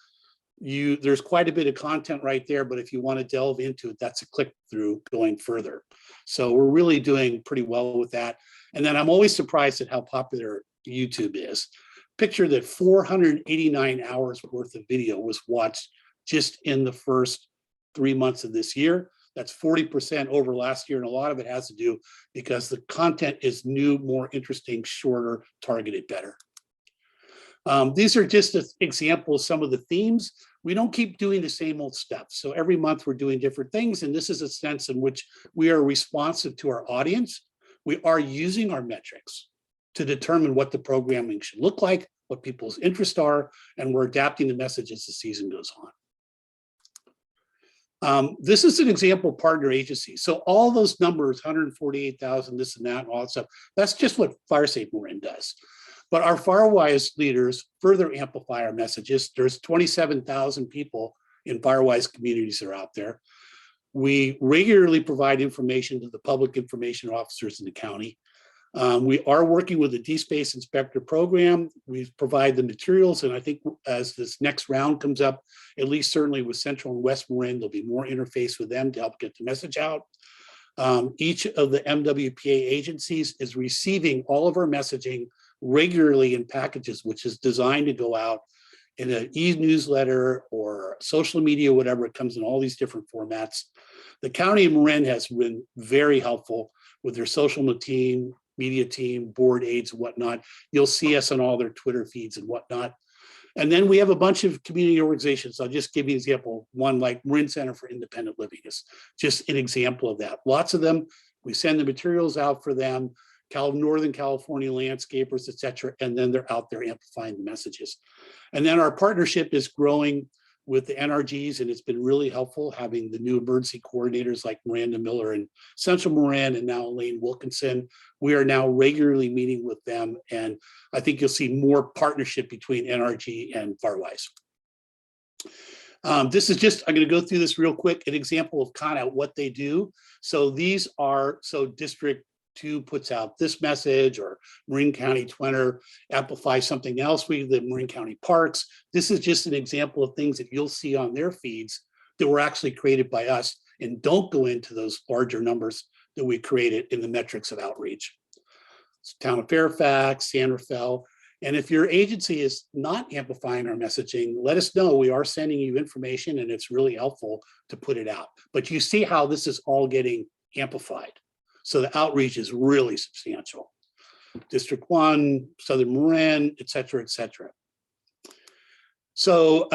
there's quite a bit of content right there, but if you want to delve into it, that's a click-through going further. So we're really doing pretty well with that. And then I'm always surprised at how popular YouTube is. Picture that 489 hours worth of video was watched just in the first 3 months of this year. That's 40% over last year, and a lot of it has to do because the content is new, more interesting, shorter, targeted better. These are just an example of some of the themes. We don't keep doing the same old stuff. So every month we're doing different things, and this is a sense in which we are responsive to our audience. We are using our metrics to determine what the programming should look like, what people's interests are, and we're adapting the message as the season goes on. This is an example of partner agency. So all those numbers, 148,000, this and that, and all that stuff, that's just what FireSafe Marin does. But our FireWise leaders further amplify our messages. There's 27,000 people in FireWise communities that are out there. We regularly provide information to the public information officers in the county. We are working with the DSpace Inspector program. We provide the materials, and I think as this next round comes up, at least certainly with Central and West Marin, there'll be more interface with them to help get the message out. Each of the MWPA agencies is receiving all of our messaging regularly in packages, which is designed to go out in an e-newsletter or social media, whatever. It comes in all these different formats. The County of Marin has been very helpful with their social media team, board aides and whatnot. You'll see us on all their Twitter feeds and whatnot. And then we have a bunch of community organizations. I'll just give you an example. One like Marin Center for Independent Living is just an example of that. Lots of them. We send the materials out for them. Northern California landscapers, et cetera, and then they're out there amplifying the messages. And then our partnership is growing with the NRGs, and it's been really helpful having the new emergency coordinators like Miranda Miller and Central Marin, and now Elaine Wilkinson. We are now regularly meeting with them, and I think you'll see more partnership between NRG and FireWise. This is just, I'm going to go through this real quick, an example of kind of what they do. So these are, District 2 puts out this message, or Marin County Twinner amplifies something else. We the Marin County Parks. This is just an example of things that you'll see on their feeds that were actually created by us and don't go into those larger numbers that we created in the metrics of outreach. It's Town of Fairfax, San Rafael. And if your agency is not amplifying our messaging, let us know. We are sending you information, and it's really helpful to put it out. But you see how this is all getting amplified. So the outreach is really substantial. District 1, Southern Marin, et cetera, et cetera. So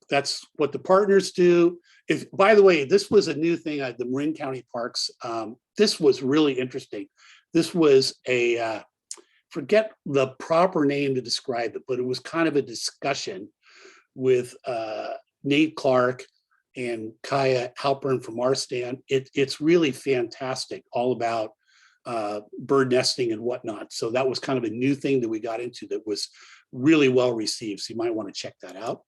that's what the partners do. By the way, this was a new thing at the Marin County Parks. This was really interesting. This was a, forget the proper name to describe it, but it was kind of a discussion with Nate Clark and Kaya Halpern from our stand. It's really fantastic, all about bird nesting and whatnot. So that was kind of a new thing that we got into that was really well received. So you might want to check that out.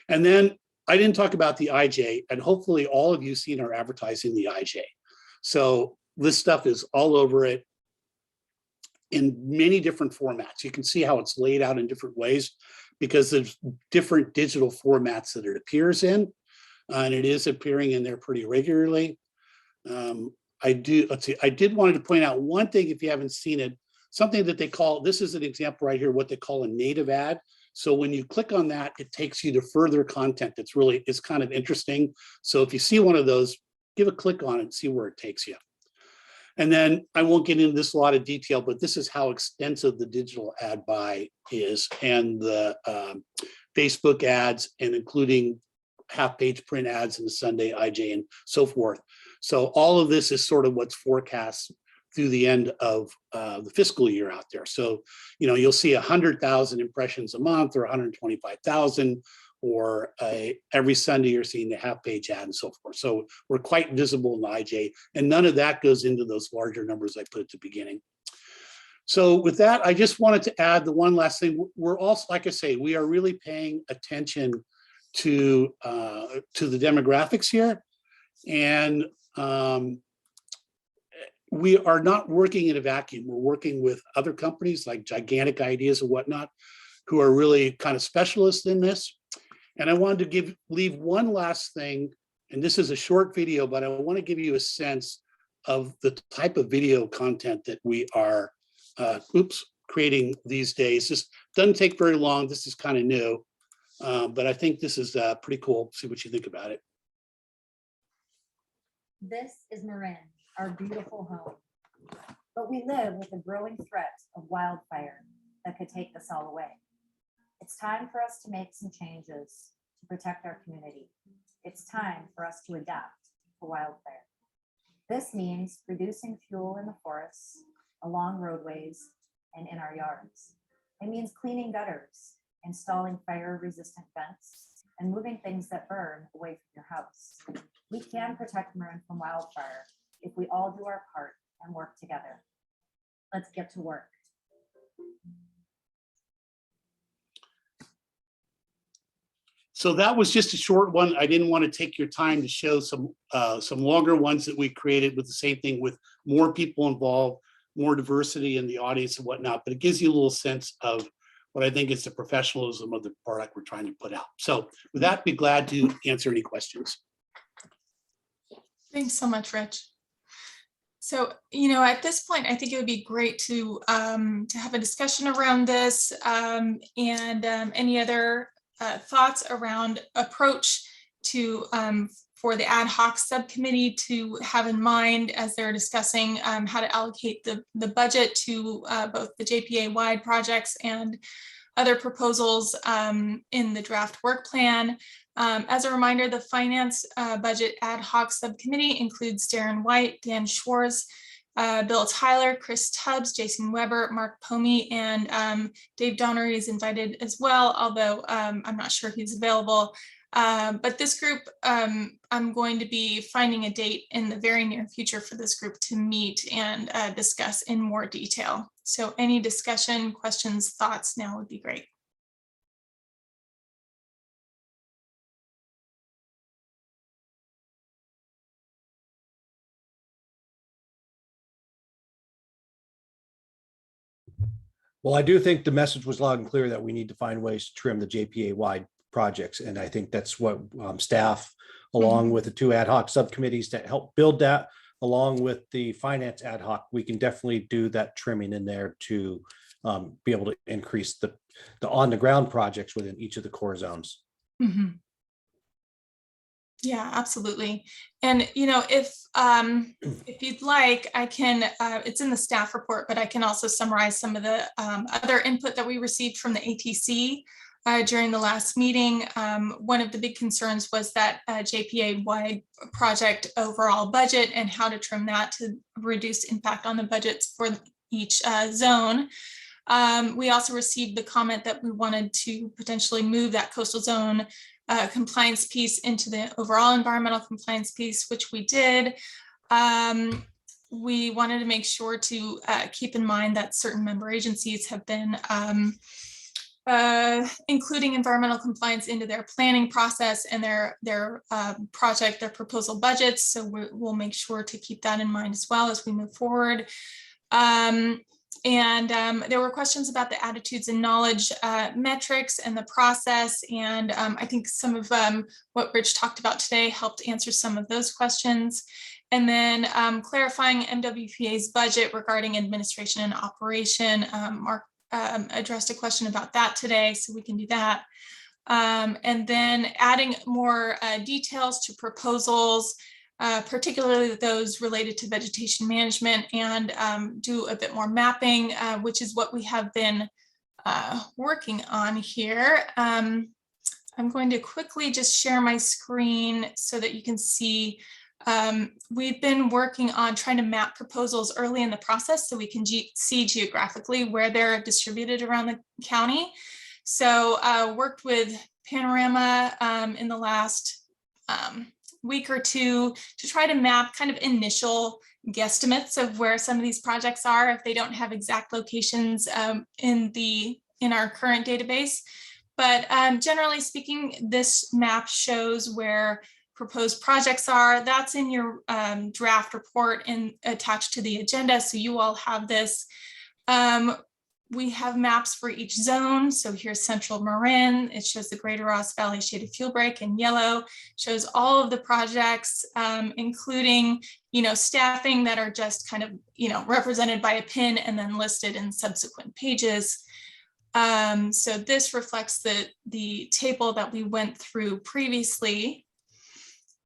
And then I didn't talk about the IJ, and hopefully all of you seen our advertising the IJ. So this stuff is all over it in many different formats. You can see how it's laid out in different ways because there's different digital formats that it appears in, and it is appearing in there pretty regularly. I did wanted to point out one thing if you haven't seen it, something that they call, this is an example right here, what they call a native ad. So when you click on that, it takes you to further content that's really, is kind of interesting. So if you see one of those, give a click on it and see where it takes you. And then I won't get into this a lot of detail, but this is how extensive the digital ad buy is, and the Facebook ads, and including half-page print ads in the Sunday IJ and so forth. So all of this is sort of what's forecast through the end of the fiscal year out there. So, you know, you'll see 100,000 impressions a month, or 125,000, or every Sunday you're seeing the half-page ad and so forth. So we're quite visible in the IJ, and none of that goes into those larger numbers I put at the beginning. So with that, I just wanted to add the one last thing. We're also, like I say, we are really paying attention to the demographics here, and we are not working in a vacuum. We're working with other companies like Gigantic Ideas and whatnot, who are really kind of specialists in this. And I wanted to leave one last thing, and this is a short video, but I want to give you a sense of the type of video content that we are creating these days. This doesn't take very long. This is kind of new, but I think this is pretty cool. See what you think about it. This is Marin, our beautiful home. But we live with a growing threat of wildfire that could take us all away. It's time for us to make some changes to protect our community. It's time for us to adapt to wildfire. This means reducing fuel in the forests, along roadways, and in our yards. It means cleaning gutters, installing fire-resistant vents, and moving things that burn away from your house. We can protect Marin from wildfire if we all do our part and work together. Let's get to work. So that was just a short one. I didn't want to take your time to show some longer ones that we created with the same thing, with more people involved, more diversity in the audience and whatnot, but it gives you a little sense of what I think is the professionalism of the product we're trying to put out. So with that, be glad to answer any questions. Thanks so much, Rich. So, you know, at this point, I think it would be great to have a discussion around this and any other thoughts around approach to for the ad hoc subcommittee to have in mind as they're discussing how to allocate the budget to both the JPA wide projects and other proposals in the draft work plan. As a reminder, the Finance Budget Ad Hoc Subcommittee includes Darren White, Dan Schwartz, Bill Tyler, Chris Tubbs, Jason Weber, Mark Pomey, and Dave Donnery is invited as well, although I'm not sure he's available. But this group, I'm going to be finding a date in the very near future for this group to meet and discuss in more detail. So any discussion, questions, thoughts now would be great. Well, I do think the message was loud and clear that we need to find ways to trim the JPA wide projects. And I think that's what staff, along with the two ad hoc subcommittees that help build that, along with the finance ad hoc, we can definitely do that trimming in there to be able to increase the on the ground projects within each of the core zones. Mm-hmm. Yeah, absolutely. And, you know, if you'd like, I can, it's in the staff report, but I can also summarize some of the other input that we received from the ATC during the last meeting. One of the big concerns was that JPA-wide project overall budget and how to trim that to reduce impact on the budgets for each zone. We also received the comment that we wanted to potentially move that coastal zone compliance piece into the overall environmental compliance piece, which we did. we wanted to make sure to keep in mind that certain member agencies have been including environmental compliance into their planning process and their project, their proposal budgets. So we'll make sure to keep that in mind as well as we move forward. There were questions about the attitudes and knowledge metrics and the process. And I think some of what Rich talked about today helped answer some of those questions. And then clarifying MWPA's budget regarding administration and operation. Mark addressed a question about that today, so we can do that. And then adding more details to proposals, particularly those related to vegetation management, and do a bit more mapping, which is what we have been working on here. I'm going to quickly just share my screen so that you can see. We've been working on trying to map proposals early in the process so we can see geographically where they're distributed around the county. So worked with Panorama in the last week or two to try to map kind of initial guesstimates of where some of these projects are if they don't have exact locations in our current database. But generally speaking, this map shows where proposed projects are. That's in your draft report and attached to the agenda. So you all have this. We have maps for each zone. So here's Central Marin. It shows the Greater Ross Valley Shaded Fuel Break in yellow, shows all of the projects, including, staffing that are just kind of, represented by a pin and then listed in subsequent pages. So this reflects the table that we went through previously.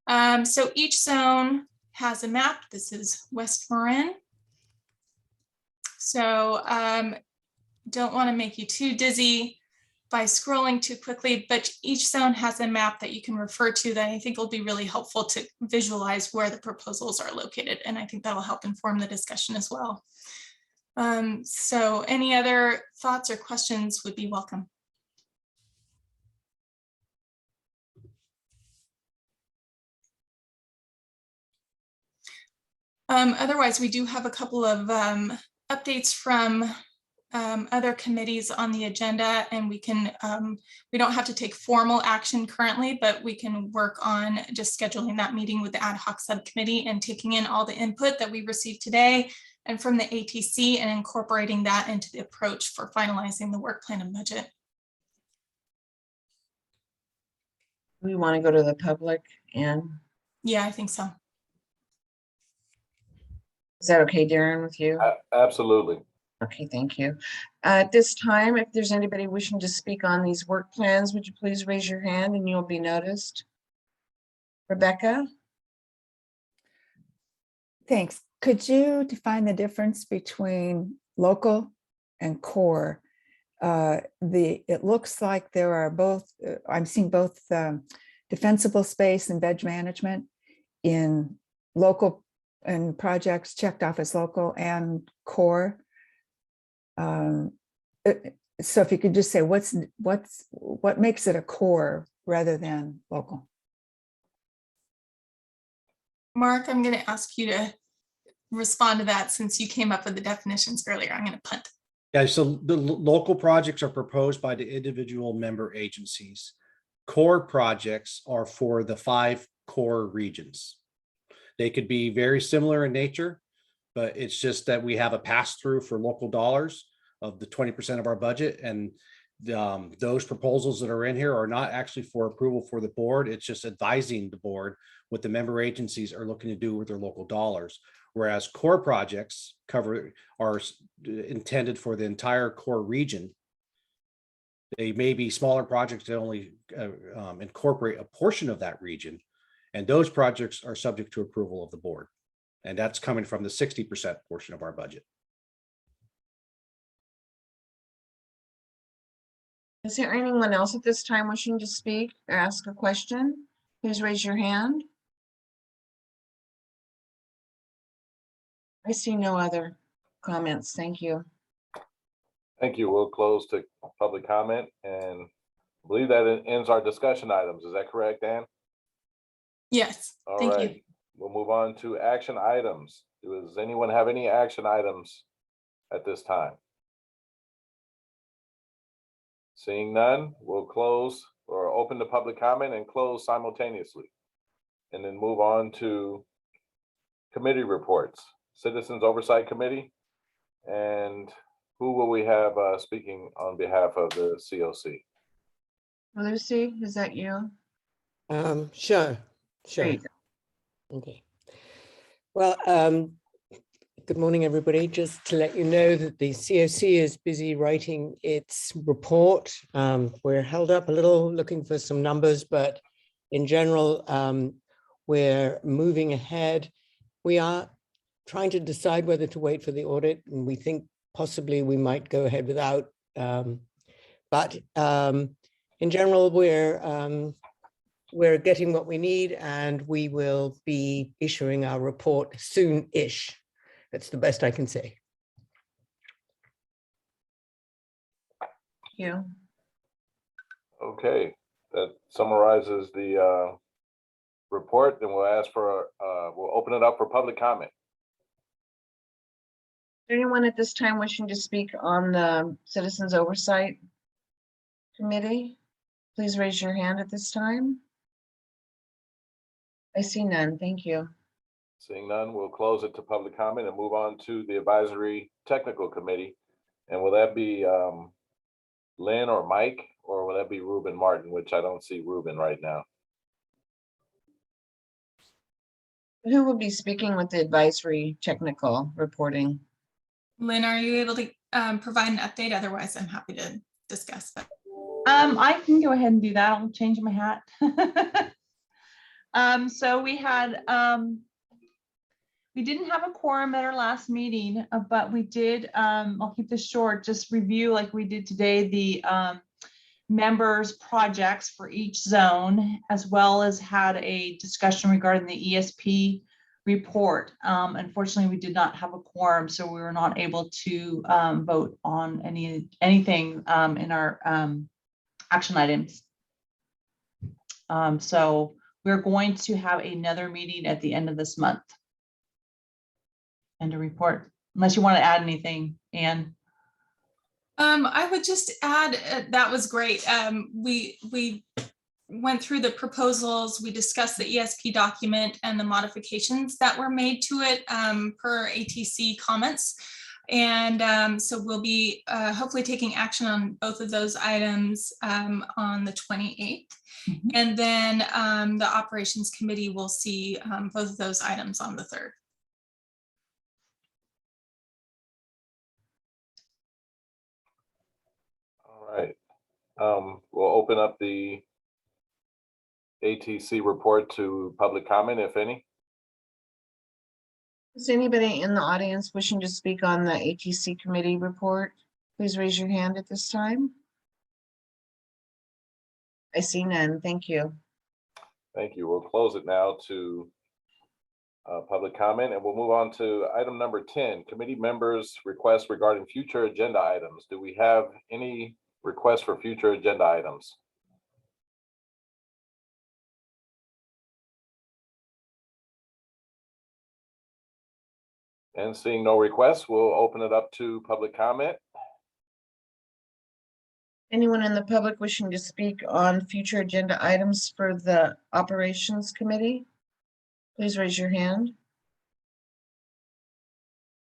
So each zone has a map. This is West Marin. So don't want to make you too dizzy by scrolling too quickly, but each zone has a map that you can refer to that I think will be really helpful to visualize where the proposals are located. And I think that'll help inform the discussion as well. So any other thoughts or questions would be welcome. Otherwise, we do have a couple of updates from other committees on the agenda, and we don't have to take formal action currently, but we can work on just scheduling that meeting with the ad hoc subcommittee and taking in all the input that we received today and from the ATC and incorporating that into the approach for finalizing the work plan and budget. We want to go to the public, and yeah, I think so. Is that okay, Darren, with you? Absolutely. Okay, thank you. At this time, if there's anybody wishing to speak on these work plans, would you please raise your hand and you'll be noticed? Rebecca? Thanks. Could you define the difference between local and core? It looks like there are both, I'm seeing both defensible space and veg management in local and projects checked off as local and core. So if you could just say what makes it a core rather than local? Mark, I'm going to ask you to respond to that since you came up with the definitions earlier. I'm going to punt. Yeah, so the local projects are proposed by the individual member agencies. Core projects are for the 5 core regions. They could be very similar in nature, but it's just that we have a pass-through for local dollars of the 20% of our budget. And those proposals that are in here are not actually for approval for the board. It's just advising the board what the member agencies are looking to do with their local dollars. Whereas core projects are intended for the entire core region. They may be smaller projects that only incorporate a portion of that region. And those projects are subject to approval of the board. And that's coming from the 60% portion of our budget. Is there anyone else at this time wishing to speak or ask a question? Please raise your hand. I see no other comments. Thank you. Thank you. We'll close to public comment and I believe that ends our discussion items. Is that correct, Dan? Yes. All Thank right. you. We'll move on to action items. Does anyone have any action items at this time? Seeing none, we'll close or open the public comment and close simultaneously. And then move on to committee reports, Citizens Oversight Committee. And who will we have speaking on behalf of the COC? Lucy, is that you? Sure. Great. Okay. Well, good morning, everybody. Just to let you know that the COC is busy writing its report. We're held up a little looking for some numbers, but in general, we're moving ahead. We are trying to decide whether to wait for the audit, and we think possibly we might go ahead without. But in general, we're getting what we need, and we will be issuing our report soon-ish. That's the best I can say. Thank you. Okay, that summarizes the report. Then we'll ask for, we'll open it up for public comment. Anyone at this time wishing to speak on the Citizens Oversight Committee? Please raise your hand at this time. I see none. Thank you. Seeing none, we'll close it to public comment and move on to the Advisory Technical Committee. And will that be Lynn or Mike, or will that be Ruben Martin, which I don't see Ruben right now? Who will be speaking with the advisory technical reporting? Lynn, are you able to provide an update? Otherwise, I'm happy to discuss. But I can go ahead and do that. I'll change my hat. So we had, we didn't have a quorum at our last meeting, but we did, I'll keep this short, just review like we did today, the members' projects for each zone, as well as had a discussion regarding the ESP report. Unfortunately, we did not have a quorum, so we were not able to vote on anything in our action items. So we're going to have another meeting at the end of this month and a report, unless you want to add anything, Anne. I would just add, that was great. We went through the proposals, we discussed the ESP document and the modifications that were made to it per ATC comments. And so we'll be hopefully taking action on both of those items on the 28th. Mm-hmm. And then the operations committee will see both of those items on the 3rd. All right. We'll open up the ATC report to public comment, if any. Is anybody in the audience wishing to speak on the ATC committee report? Please raise your hand at this time. I see none. Thank you. Thank you. We'll close it now to public comment, and we'll move on to item number 10, committee members' requests regarding future agenda items. Do we have any requests for future agenda items? And seeing no requests, we'll open it up to public comment. Anyone in the public wishing to speak on future agenda items for the operations committee? Please raise your hand.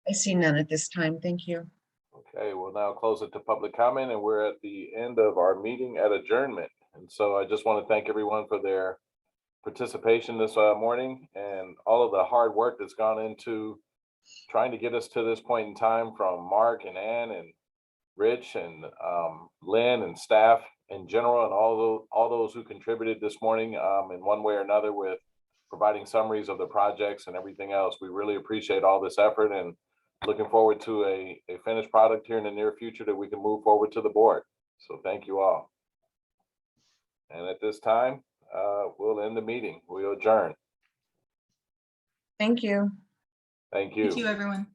I see none at this time. Thank you. Okay, we'll now close it to public comment, and we're at the end of our meeting at adjournment. And so I just want to thank everyone for their participation this morning and all of the hard work that's gone into trying to get us to this point in time, from Mark and Ann and Rich and Lynn and staff in general, and all those who contributed this morning in one way or another with providing summaries of the projects and everything else. We really appreciate all this effort, and looking forward to a finished product here in the near future that we can move forward to the board. So thank you all. And at this time, we'll end the meeting. We'll adjourn. Thank you. Thank you. Thank you, everyone.